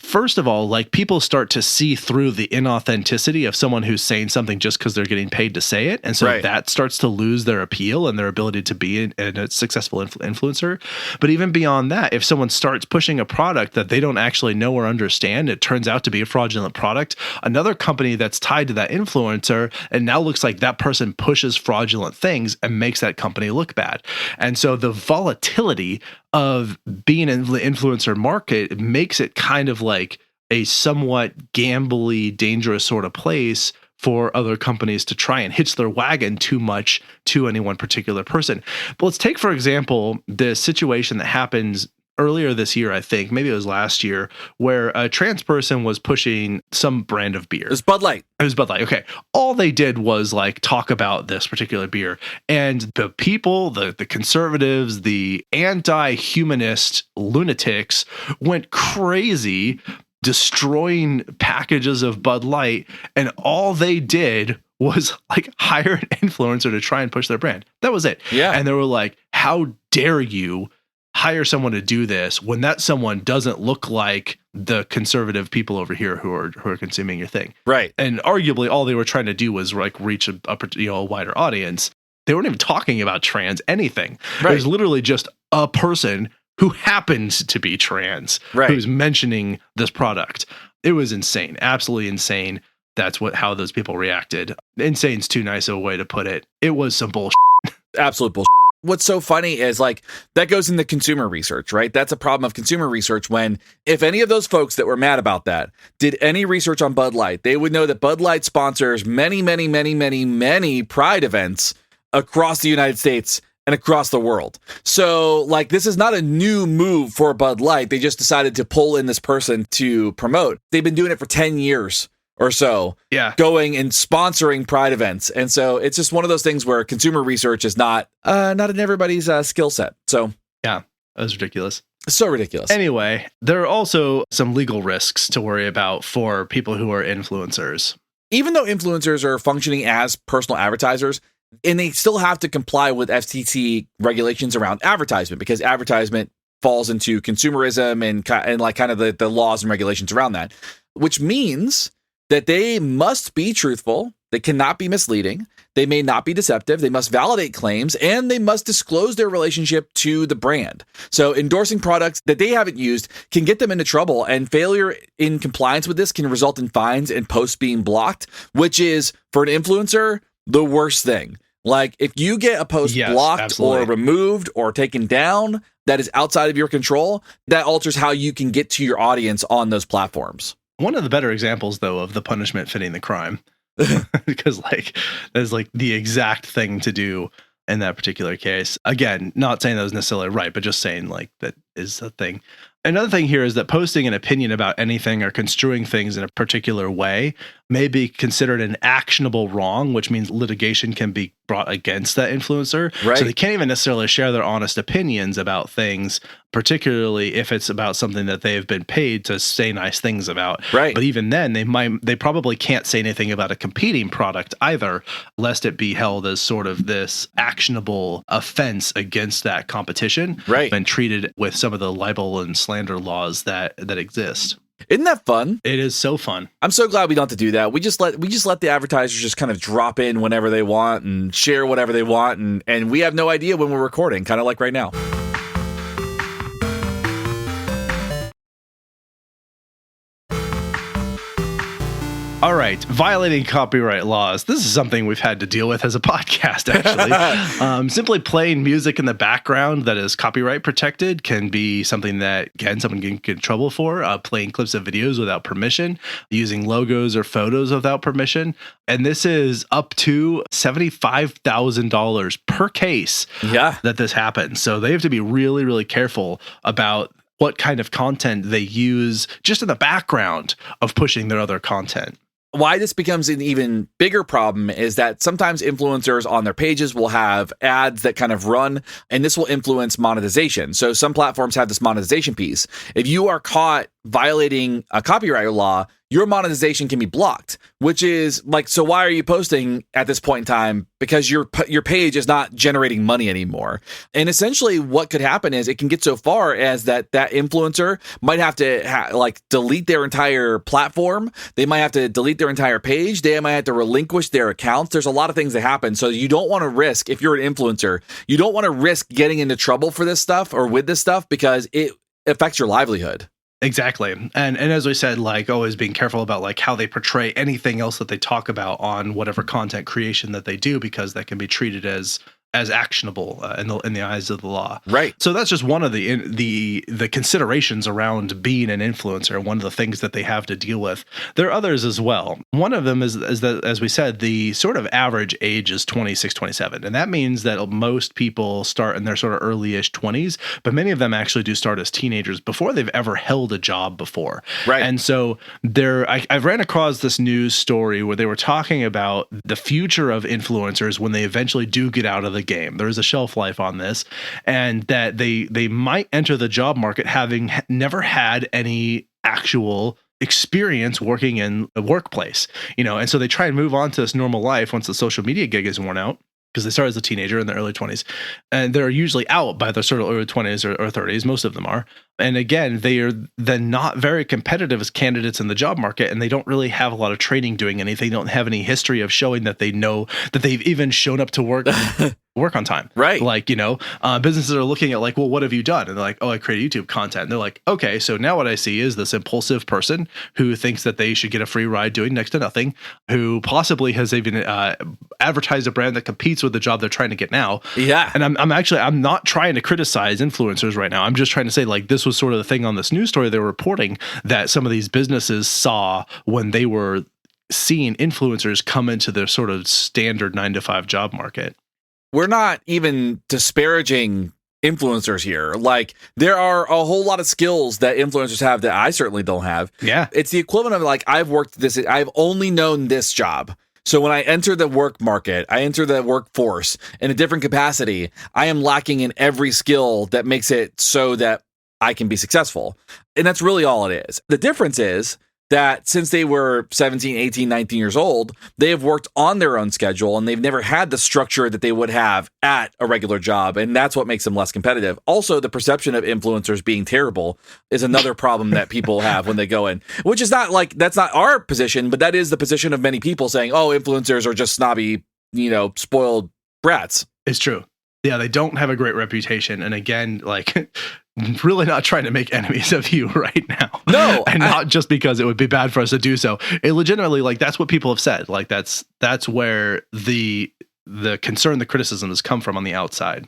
first of all, like people start to see through the inauthenticity of someone who's saying something just because they're getting paid to say it. And so right. That starts to lose their appeal and their ability to be a successful influencer. But even beyond that, if someone starts pushing a product that they don't actually know or understand, it turns out to be a fraudulent product, another company that's tied to that influencer, and now looks like that person pushes fraudulent things and makes that company look bad. And so the volatility of being in the influencer market makes it kind of like a somewhat gambly, dangerous sort of place for other companies to try and hitch their wagon too much to any one particular person. But let's take, for example, the situation that happens earlier this year, I think, maybe it was last year, where a trans person was pushing some brand of beer. It was Bud Light. It was Bud Light. Okay. All they did was like talk about this particular beer. And the people, the conservatives, the anti-humanist lunatics went crazy destroying packages of Bud Light. And all they did was like hire an influencer to try and push their brand. That was it. Yeah. And they were like, how dare you hire someone to do this when that someone doesn't look like the conservative people over here who are consuming your thing. Right. And arguably all they were trying to do was like reach a wider audience. They weren't even talking about trans anything. Right. It was literally just a person who happens to be trans, right, who's mentioning this product. It was insane. Absolutely insane. That's how those people reacted. Insane's too nice of a way to put it. It was some bullshit. Absolute bullshit. What's so funny is like that goes into consumer research, right? That's a problem of consumer research when if any of those folks that were mad about that did any research on Bud Light, they would know that Bud Light sponsors many, many, many, many, many Pride events across the United States and across the world. So like this is not a new move for Bud Light. They just decided to pull in this person to promote. They've been doing it for 10 years. Or so, yeah, going and sponsoring Pride events. And so it's just one of those things where consumer research is not in everybody's skill set. So yeah, that was ridiculous. So ridiculous. Anyway, there are also some legal risks to worry about for people who are influencers. Even though influencers are functioning as personal advertisers, and they still have to comply with FTC regulations around advertisement, because advertisement falls into consumerism and like kind of the laws and regulations around that, which means that they must be truthful. They cannot be misleading. They may not be deceptive. They must validate claims, and they must disclose their relationship to the brand. So endorsing products that they haven't used can get them into trouble, and failure in compliance with this can result in fines and posts being blocked, which is, for an influencer, the worst thing. Like, if you get a post blocked absolutely. or removed or taken down that is outside of your control, that alters how you can get to your audience on those platforms. One of the better examples, though, of the punishment fitting the crime, because like that's like the exact thing to do in that particular case. Again, not saying that was necessarily right, but just saying like that is a thing. Another thing here is that posting an opinion about anything or construing things in a particular way may be considered an actionable wrong, which means litigation can be brought against that influencer. Right. So they can't even necessarily share their honest opinions about things, particularly if it's about something that they've been paid to say nice things about. Right. But even then, they probably can't say anything about a competing product either, lest it be held as sort of this actionable offense against that competition. Right. And treated with some of the libel and slander laws that exist. Isn't that fun? It is so fun. I'm so glad we don't have to do that. We just let the advertisers just kind of drop in whenever they want and share whatever they want, and we have no idea when we're recording, kind of like right now. All right, violating copyright laws. This is something we've had to deal with as a podcast, actually. Simply playing music in the background that is copyright protected can be something that, again, someone can get in trouble for. Playing clips of videos without permission, using logos or photos without permission. And this is up to $75,000 per case that this happens. So they have to be really, really careful about what kind of content they use just in the background of pushing their other content. Why this becomes an even bigger problem is that sometimes influencers on their pages will have ads that kind of run, and this will influence monetization. So some platforms have this monetization piece. If you are caught violating a copyright law, your monetization can be blocked, which is like, so why are you posting at this point in time? Because your page is not generating money anymore. And essentially what could happen is it can get so far as that influencer might have to delete their entire platform. They might have to delete their entire page. They might have to relinquish their accounts. There's a lot of things that happen. So you don't want to risk, if you're an influencer, you don't want to risk getting into trouble for this stuff or with this stuff because it affects your livelihood. Exactly. And as we said, like always being careful about like how they portray anything else that they talk about on whatever content creation that they do, because that can be treated as actionable in the eyes of the law. Right. So that's just one of the considerations around being an influencer, one of the things that they have to deal with. There are others as well. One of them is that, as we said, the sort of average age is 26, 27. And that means that most people start in their sort of early-ish 20s, but many of them actually do start as teenagers before they've ever held a job before. Right. And so I ran across this news story where they were talking about the future of influencers when they eventually do get out of the game. There is a shelf life on this, and that they might enter the job market having never had any actual experience working in a workplace, and so they try and move on to this normal life once the social media gig is worn out, because they start as a teenager in their early 20s, and they're usually out by their sort of early 20s or 30s. Most of them are. And again, they are then not very competitive as candidates in the job market, and they don't really have a lot of training doing anything. They don't have any history of showing that they know that they've even shown up to work on time. Right. Like, businesses are looking at like, well, what have you done? And they're like, oh, I create YouTube content. And they're like, okay, so now what I see is this impulsive person who thinks that they should get a free ride doing next to nothing, who possibly has even advertised a brand that competes with the job they're trying to get now. Yeah. And I'm not trying to criticize influencers right now. I'm just trying to say, like, this was sort of the thing on this news story they were reporting that some of these businesses saw when they were seeing influencers come into their sort of standard 9-to-5 job market. We're not even disparaging influencers here. Like, there are a whole lot of skills that influencers have that I certainly don't have. Yeah. It's the equivalent of like, I've only known this job. So when I enter the work market, I enter the workforce in a different capacity, I am lacking in every skill that makes it so that I can be successful. And that's really all it is. The difference is that since they were 17, 18, 19 years old, they have worked on their own schedule and they've never had the structure that they would have at a regular job. And that's what makes them less competitive. Also, the perception of influencers being terrible is another problem that people have when they go in, which is not like, that's not our position, but that is the position of many people saying, oh, influencers are just snobby, spoiled brats. It's true. Yeah, they don't have a great reputation. And again, like, really not trying to make enemies of you right now. No. And not just because it would be bad for us to do so. It legitimately, like, that's what people have said. Like, that's where the concern, the criticism has come from on the outside.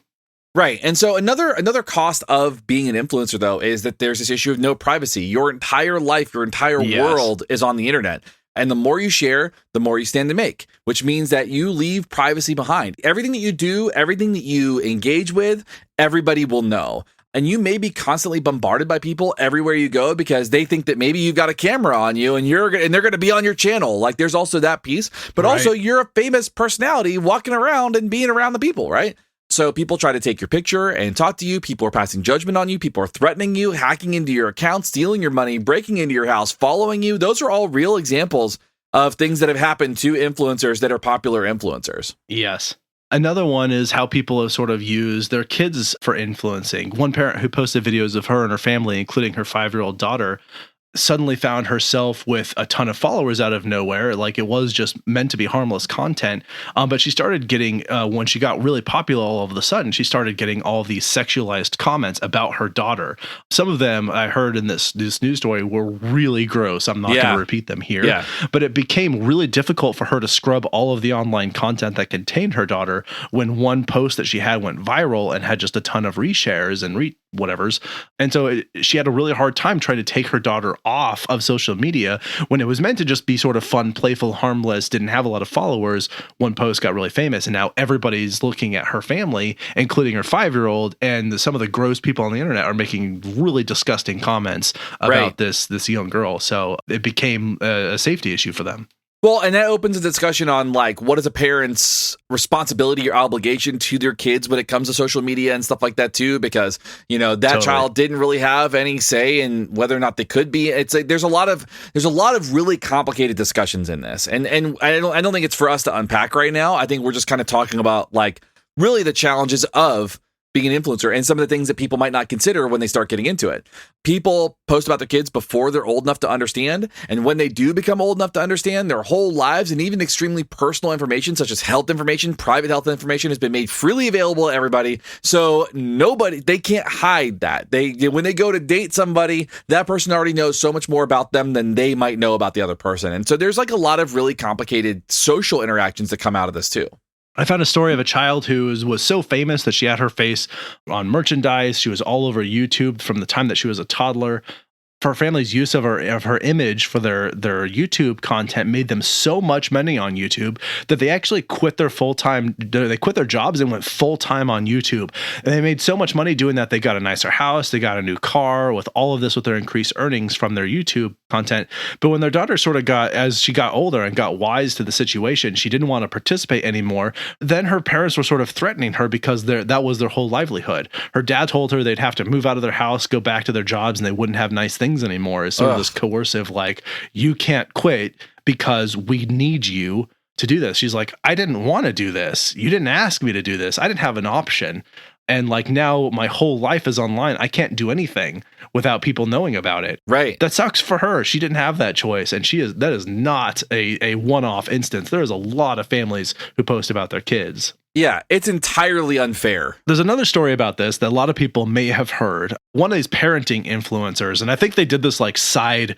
Right. And so another cost of being an influencer, though, is that there's this issue of no privacy. Your entire life, your entire world is on the internet. And the more you share, the more you stand to make, which means that you leave privacy behind. Everything that you do, everything that you engage with, everybody will know. And you may be constantly bombarded by people everywhere you go because they think that maybe you've got a camera on you and they're going to be on your channel. Like, there's also that piece, but also you're a famous personality walking around and being around the people, right? So people try to take your picture and talk to you. People are passing judgment on you. People are threatening you, hacking into your account, stealing your money, breaking into your house, following you. Those are all real examples of things that have happened to influencers that are popular influencers. Yes. Another one is how people have sort of used their kids for influencing. One parent who posted videos of her and her family, including her 5-year-old daughter, suddenly found herself with a ton of followers out of nowhere. Like, it was just meant to be harmless content. But she started getting, when she got really popular all of a sudden, she started getting all these sexualized comments about her daughter. Some of them I heard in this news story were really gross. I'm not going to repeat them here. Yeah. But it became really difficult for her to scrub all of the online content that contained her daughter when one post that she had went viral and had just a ton of reshares and whatevers. And so she had a really hard time trying to take her daughter off of social media when it was meant to just be sort of fun, playful, harmless, didn't have a lot of followers. One post got really famous and now everybody's looking at her family, including her 5-year-old, and some of the gross people on the internet are making really disgusting comments about this young girl. So it became a safety issue for them. Well, and that opens a discussion on, like, what is a parent's responsibility or obligation to their kids when it comes to social media and stuff like that too, because, that child didn't really have any say in whether or not they could be. It's like there's a lot of really complicated discussions in this. And I don't think it's for us to unpack right now. I think we're just kind of talking about, like, really the challenges of being an influencer and some of the things that people might not consider when they start getting into it. People post about their kids before they're old enough to understand. And when they do become old enough to understand, their whole lives and even extremely personal information, such as health information, private health information, has been made freely available to everybody. So they can't hide that. When they go to date somebody, that person already knows so much more about them than they might know about the other person. And so there's, like, a lot of really complicated social interactions that come out of this too. I found a story of a child who was so famous that she had her face on merchandise. She was all over YouTube from the time that she was a toddler. Her family's use of her image for their YouTube content made them so much money on YouTube that they actually quit their they quit their jobs and went full-time on YouTube. And they made so much money doing that. They got a nicer house, they got a new car, with all of this with their increased earnings from their YouTube content. But when their daughter sort of as she got older and got wise to the situation, she didn't want to participate anymore. Then her parents were sort of threatening her because that was their whole livelihood. Her dad told her they'd have to move out of their house, go back to their jobs, and they wouldn't have nice things anymore. Is sort of this coercive, like, you can't quit because we need you to do this. She's like, I didn't want to do this. You didn't ask me to do this. I didn't have an option. And, like, now my whole life is online. I can't do anything without people knowing about it. Right. That sucks for her. She didn't have that choice. And that is not a one-off instance. There's a lot of families who post about their kids. Yeah, it's entirely unfair. There's another story about this that a lot of people may have heard. One of these parenting influencers, and I think they did this, like, side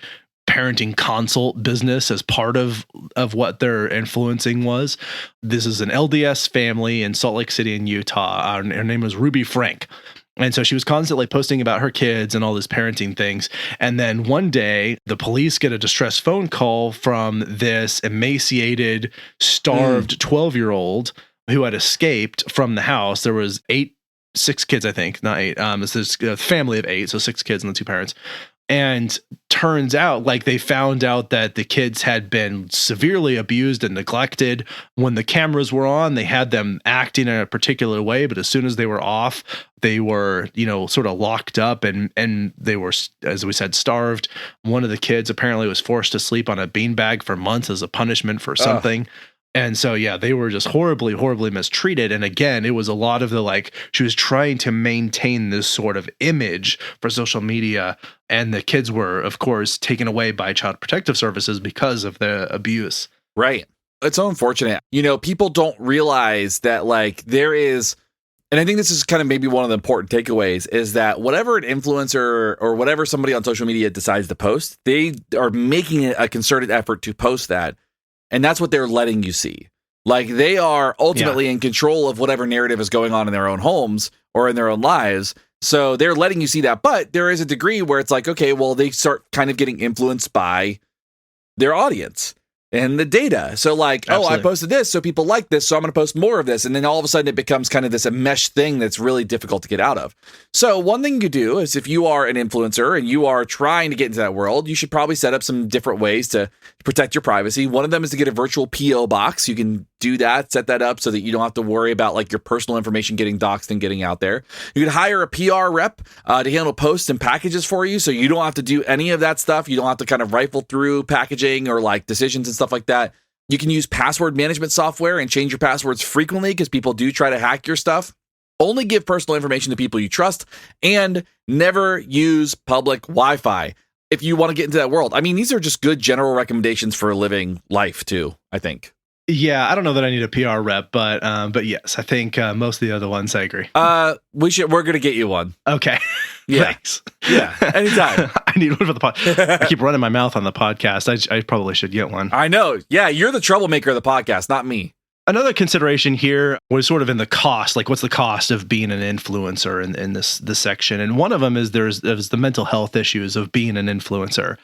parenting consult business as part of what their influencing was. This is an LDS family in Salt Lake City in Utah. Her name was Ruby Frank. And so she was constantly posting about her kids and all these parenting things. And then one day, the police get a distress phone call from this emaciated, starved 12-year-old who had escaped from the house. There was 6 kids, I think, not 8. It's this family of 8, so 6 kids and the 2 parents. And turns out, like, they found out that the kids had been severely abused and neglected. When the cameras were on, they had them acting in a particular way, but as soon as they were off, they were, sort of locked up and they were, as we said, starved. One of the kids apparently was forced to sleep on a beanbag for months as a punishment for something. And so, yeah, they were just horribly, horribly mistreated. And again, it was a lot of she was trying to maintain this sort of image for social media. And the kids were, of course, taken away by Child Protective Services because of the abuse. Right. It's so unfortunate. People don't realize that, there is, and I think this is kind of maybe one of the important takeaways, is that whatever an influencer or whatever somebody on social media decides to post, they are making a concerted effort to post that. And that's what they're letting you see. They are ultimately in control of whatever narrative is going on in their own homes or in their own lives. So they're letting you see that. But there is a degree where it's okay, well, they start kind of getting influenced by their audience and the data. So Absolutely. I posted this, so people like this, so I'm going to post more of this. And then all of a sudden it becomes kind of this enmeshed thing that's really difficult to get out of. So one thing you do is, if you are an influencer and you are trying to get into that world, you should probably set up some different ways to protect your privacy. One of them is to get a virtual PO box. You can do that, set that up so that you don't have to worry about your personal information getting doxed and getting out there. You can hire a PR rep to handle posts and packages for you, so you don't have to do any of that stuff. You don't have to kind of rifle through packaging or decisions and stuff like that. You can use password management software and change your passwords frequently, because people do try to hack your stuff. Only give personal information to people you trust, and never use public Wi-Fi if you want to get into that world. I mean, these are just good general recommendations for living life too, I think. Yeah, I don't know that I need a PR rep, but yes, I think most of the other ones I agree. We're gonna get you one. Okay. Yeah. Thanks. Yeah. Anytime. I need one for the podcast. I keep running my mouth on the podcast. I probably should get one. I know. Yeah, you're the troublemaker of the podcast, not me. Another consideration here was sort of in the cost, what's the cost of being an influencer in this section? And one of them is there's the mental health issues of being an influencer.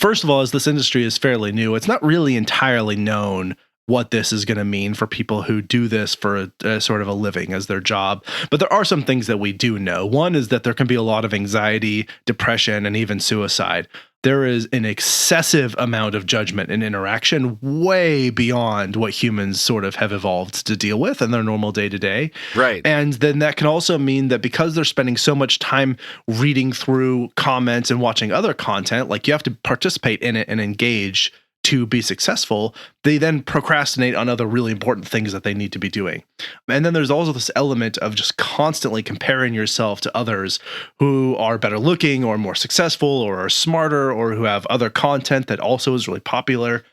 First of all, as this industry is fairly new, it's not really entirely known what this is going to mean for people who do this for a sort of a living as their job. But there are some things that we do know. One is that there can be a lot of anxiety, depression, and even suicide. There is an excessive amount of judgment and interaction way beyond what humans sort of have evolved to deal with in their normal day-to-day. Right. And then that can also mean that because they're spending so much time reading through comments and watching other content, you have to participate in it and engage to be successful, they then procrastinate on other really important things that they need to be doing. And then there's also this element of just constantly comparing yourself to others who are better looking or more successful or are smarter or who have other content that also is really popular.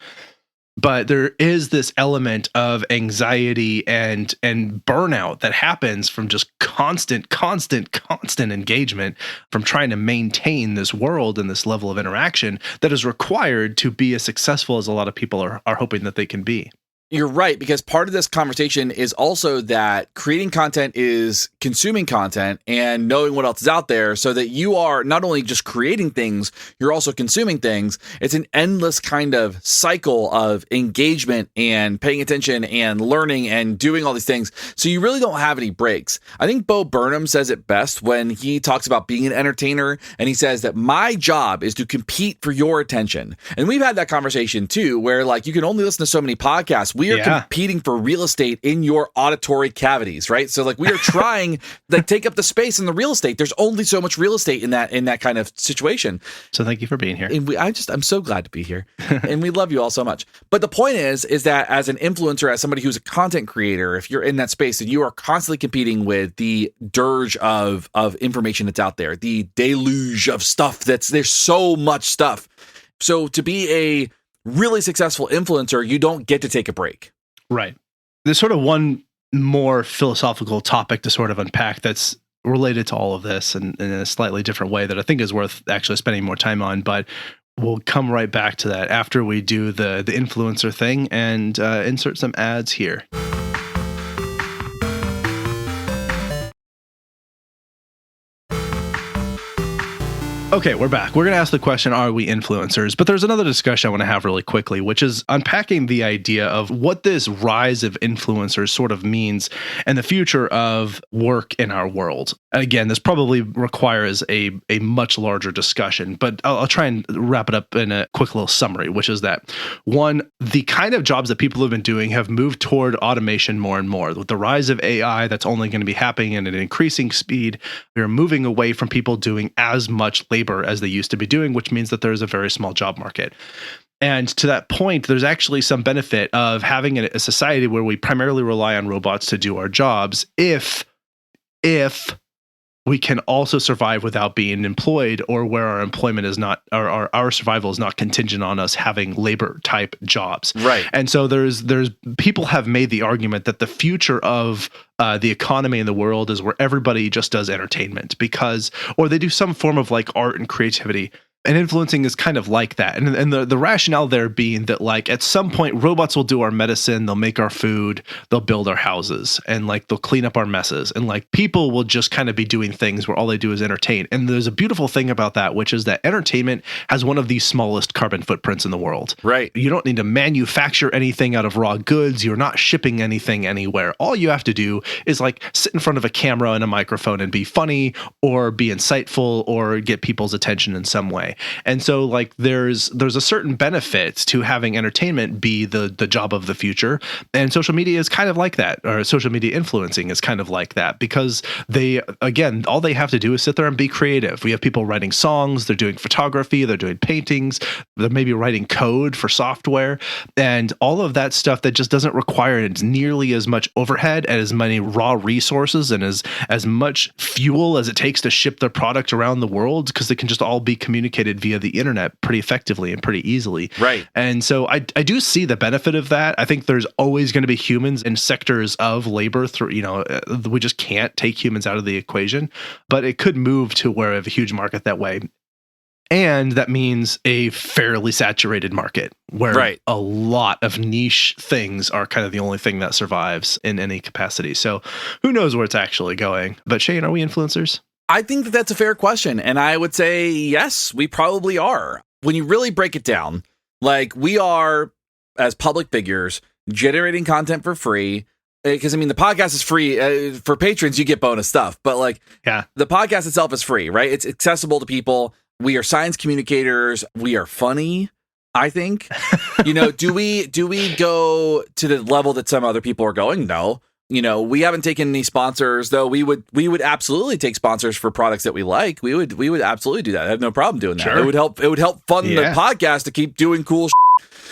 But there is this element of anxiety and burnout that happens from just constant engagement, from trying to maintain this world and this level of interaction that is required to be as successful as a lot of people are hoping that they can be. You're right, because part of this conversation is also that creating content is consuming content and knowing what else is out there, so that you are not only just creating things, you're also consuming things. It's an endless kind of cycle of engagement and paying attention and learning and doing all these things. So you really don't have any breaks. I think Bo Burnham says it best when he talks about being an entertainer, and he says that my job is to compete for your attention. And we've had that conversation too, where you can only listen to so many podcasts. We are competing for real estate in your auditory cavities, right? So we are trying to take up the space in the real estate. There's only so much real estate in that kind of situation. So thank you for being here. And I'm so glad to be here. And we love you all so much. But the point is that as an influencer, as somebody who's a content creator, if you're in that space, and you are constantly competing with the dirge of information that's out there, the deluge of stuff there's so much stuff. So to be a really successful influencer, you don't get to take a break. Right. There's sort of one more philosophical topic to sort of unpack that's related to all of this and in a slightly different way that I think is worth actually spending more time on, but we'll come right back to that after we do the influencer thing and insert some ads here. Okay, we're back. We're going to ask the question, are we influencers? But there's another discussion I want to have really quickly, which is unpacking the idea of what this rise of influencers sort of means and the future of work in our world. And again, this probably requires a much larger discussion, but I'll try and wrap it up in a quick little summary, which is that, one, the kind of jobs that people have been doing have moved toward automation more and more. With the rise of AI, that's only going to be happening at an increasing speed. We're moving away from people doing as much labor as they used to be doing, which means that there's a very small job market. And to that point, there's actually some benefit of having a society where we primarily rely on robots to do our jobs if we can also survive without being employed, or where our employment is not, or our survival is not contingent on us having labor type jobs. Right. And so there's people have made the argument that the future of the economy in the world is where everybody just does entertainment or they do some form of like art and creativity. And influencing is kind of like that. And the rationale there being that, like, at some point, robots will do our medicine, they'll make our food, they'll build our houses, and like they'll clean up our messes. And like people will just kind of be doing things where all they do is entertain. And there's a beautiful thing about that, which is that entertainment has one of the smallest carbon footprints in the world. Right. You don't need to manufacture anything out of raw goods. You're not shipping anything anywhere. All you have to do is like sit in front of a camera and a microphone and be funny or be insightful or get people's attention in some way. And so like there's a certain benefit to having entertainment be the job of the future. And social media is kind of like that, or social media influencing is kind of like that, because all they have to do is sit there and be creative. We have people writing songs, they're doing photography, they're doing paintings, they're maybe writing code for software, and all of that stuff that just doesn't require nearly as much overhead and as many raw resources and as much fuel as it takes to ship their product around the world, because they can just all be communicated via the internet pretty effectively and pretty easily. Right. And so I do see the benefit of that. I think there's always going to be humans in sectors of labor through, we just can't take humans out of the equation, but it could move to where we have a huge market that way. And that means a fairly saturated market where a lot of niche things are kind of the only thing that survives in any capacity. So who knows where it's actually going? But Shane, are we influencers? I think that that's a fair question. And I would say, yes, we probably are. When you really break it down, like we are, as public figures, generating content for free. Because, I mean, the podcast is free. For patrons, you get bonus stuff. But, like, the podcast itself is free, right? It's accessible to people. We are science communicators. We are funny, I think. Do we go to the level that some other people are going? No. We haven't taken any sponsors, though. We would absolutely take sponsors for products that we like. We would absolutely do that. I have no problem doing that. Sure. It would help fund the podcast to keep doing cool shit.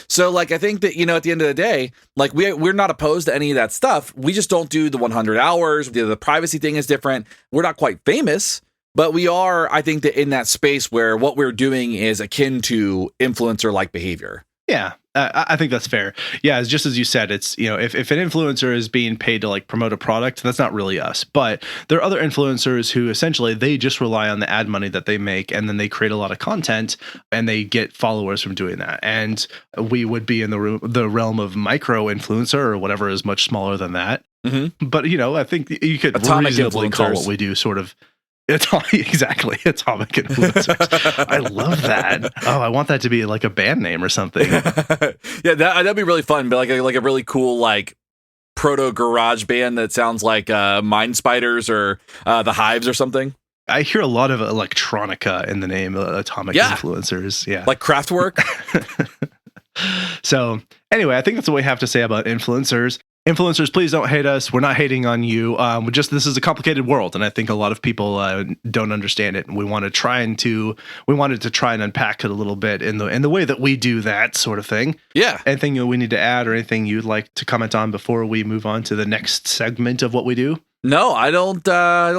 So like I think that at the end of the day, like we're not opposed to any of that stuff. We just don't do the 100 hours. The privacy thing is different. We're not quite famous, but we are, I think, that in that space where what we're doing is akin to influencer like behavior. Yeah. I think that's fair. Yeah, it's just as you said, it's, if an influencer is being paid to like promote a product, that's not really us. But there are other influencers who essentially they just rely on the ad money that they make, and then they create a lot of content and they get followers from doing that. And we would be in the realm of micro influencer or whatever is much smaller than that. Mm-hmm. But I think you could reasonably call what we do sort of. Exactly. Atomic influencers. I love that. Oh, I want that to be like a band name or something. Yeah, that'd be really fun. But like a really cool like proto garage band that sounds like Mind Spiders or the Hives or something. I hear a lot of electronica in the name of Atomic Influencers. Yeah, like Kraftwerk. So anyway, I think that's what we have to say about influencers. Influencers, please don't hate us. We're not hating on you. This is a complicated world, and I think a lot of people don't understand it. And we wanted to try and unpack it a little bit in the way that we do that sort of thing. Yeah. Anything we need to add, or anything you'd like to comment on before we move on to the next segment of what we do? No, I don't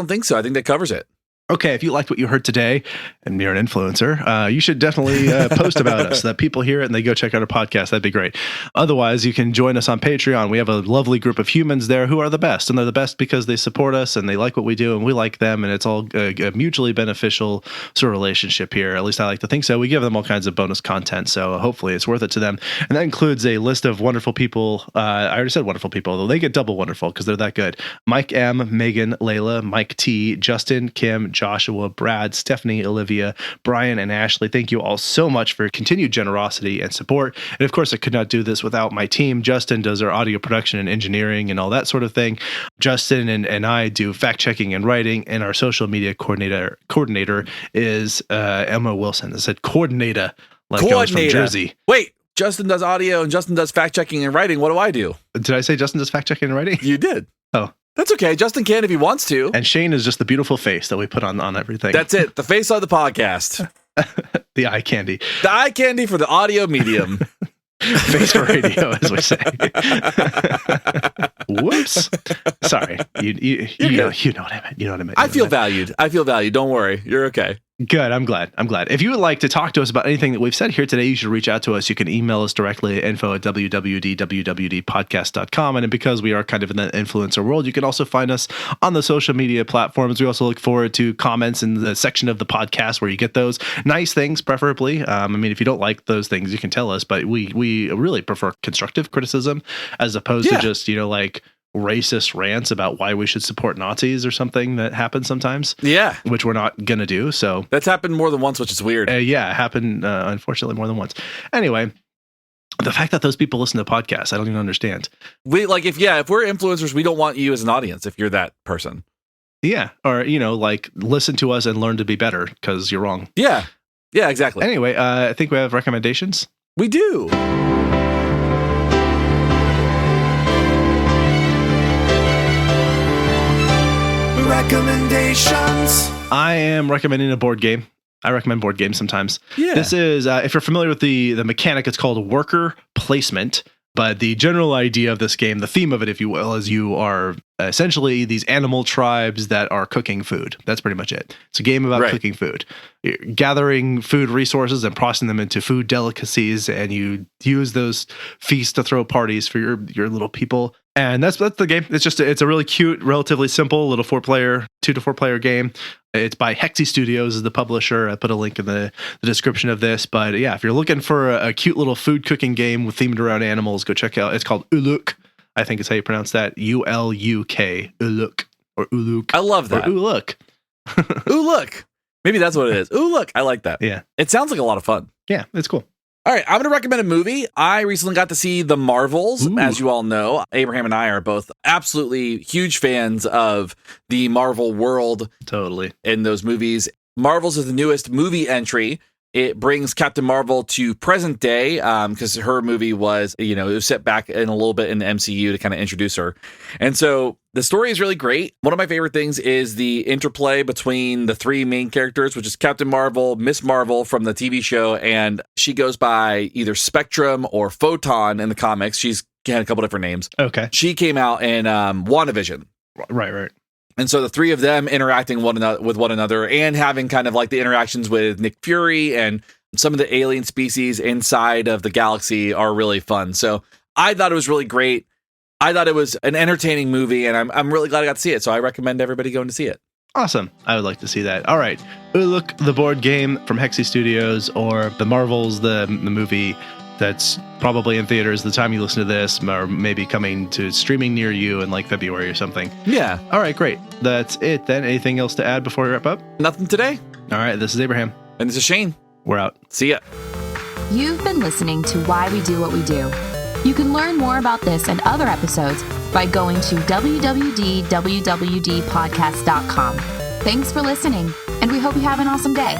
think so. I think that covers it. Okay, if you liked what you heard today and you're an influencer, you should definitely post about us so that people hear it and they go check out our podcast. That'd be great. Otherwise, you can join us on Patreon. We have a lovely group of humans there who are the best, and they're the best because they support us and they like what we do and we like them, and it's all a mutually beneficial sort of relationship here. At least I like to think so. We give them all kinds of bonus content, so hopefully it's worth it to them. And that includes a list of wonderful people. I already said wonderful people, though they get double wonderful because they're that good. Mike M, Megan, Layla, Mike T, Justin, Kim, Joshua, Brad, Stephanie, Olivia, Brian, and Ashley. Thank you all so much for your continued generosity and support. And of course, I could not do this without my team. Justin does our audio production and engineering and all that sort of thing. Justin and I do fact checking and writing, and our social media coordinator is Emma Wilson. I said coordinator, like I was from Jersey. Wait, Justin does audio and Justin does fact checking and writing. What do I do? Did I say Justin does fact checking and writing? You did. Oh. That's okay. Justin can if he wants to. And Shane is just the beautiful face that we put on everything. That's it. The face of the podcast. The eye candy. The eye candy for the audio medium. Face for radio, as we say. Whoops. Sorry. You know what I meant. You know what I meant. I feel valued. Don't worry. You're okay. Good. I'm glad. If you would like to talk to us about anything that we've said here today, you should reach out to us. You can email us directly at info@wwdpodcast.com. And because we are kind of in the influencer world, you can also find us on the social media platforms. We also look forward to comments in the section of the podcast where you get those nice things, preferably. I mean, if you don't like those things, you can tell us, but we really prefer constructive criticism as opposed to just, like racist rants about why we should support Nazis or something that happens sometimes. Yeah. Which we're not going to do. So that's happened more than once, which is weird. It happened, unfortunately, more than once. Anyway, the fact that those people listen to podcasts, I don't even understand. If we're influencers, we don't want you as an audience if you're that person. Yeah. Or, listen to us and learn to be better because you're wrong. Yeah. Yeah, exactly. Anyway, I think we have recommendations. We do. Recommendations. I am recommending a board game. I recommend board games sometimes. Yeah. This is, if you're familiar with the mechanic, it's called worker placement. But the general idea of this game, the theme of it, if you will, is you are essentially these animal tribes that are cooking food. That's pretty much it. It's a game about cooking food. You're gathering food resources and processing them into food delicacies, and you use those feasts to throw parties for your little people. And that's the game. It's a really cute, relatively simple little 2 to 4 player game. It's by Hexy Studios, is the publisher. I put a link in the description of this. But yeah, if you're looking for a cute little food cooking game themed around animals, go check out. It's called Alllll. I think is how you pronounce that. Uluk. Alllll. Or Uluk. I love that. Or Uluk. Uluk. Maybe that's what it is. Uluk. I like that. Yeah. It sounds like a lot of fun. Yeah, it's cool. All right, I'm going to recommend a movie. I recently got to see The Marvels. Ooh. As you all know. Abraham and I are both absolutely huge fans of the Marvel world. Totally. In those movies. Marvels is the newest movie entry. It brings Captain Marvel to present day because her movie was, it was set back in a little bit in the MCU to kind of introduce her. And so the story is really great. One of my favorite things is the interplay between the 3 main characters, which is Captain Marvel, Miss Marvel from the TV show, and she goes by either Spectrum or Photon in the comics. She's had a couple different names. Okay. She came out in WandaVision. Right. And so the 3 of them interacting with one another and having kind of like the interactions with Nick Fury and some of the alien species inside of the galaxy are really fun. So I thought it was really great. I thought it was an entertaining movie, and I'm really glad I got to see it. So I recommend everybody going to see it. Awesome. I would like to see that. All right. Look, the board game from Hexy Studios, or The Marvels, the movie that's probably in theaters the time you listen to this, or maybe coming to streaming near you in like February or something. Yeah. All right, great. That's it then. Anything else to add before we wrap up? Nothing today. All right, this is Abraham. And this is Shane. We're out. See ya. You've been listening to Why We Do What We Do. You can learn more about this and other episodes by going to www.wwdpodcast.com. Thanks for listening, and we hope you have an awesome day.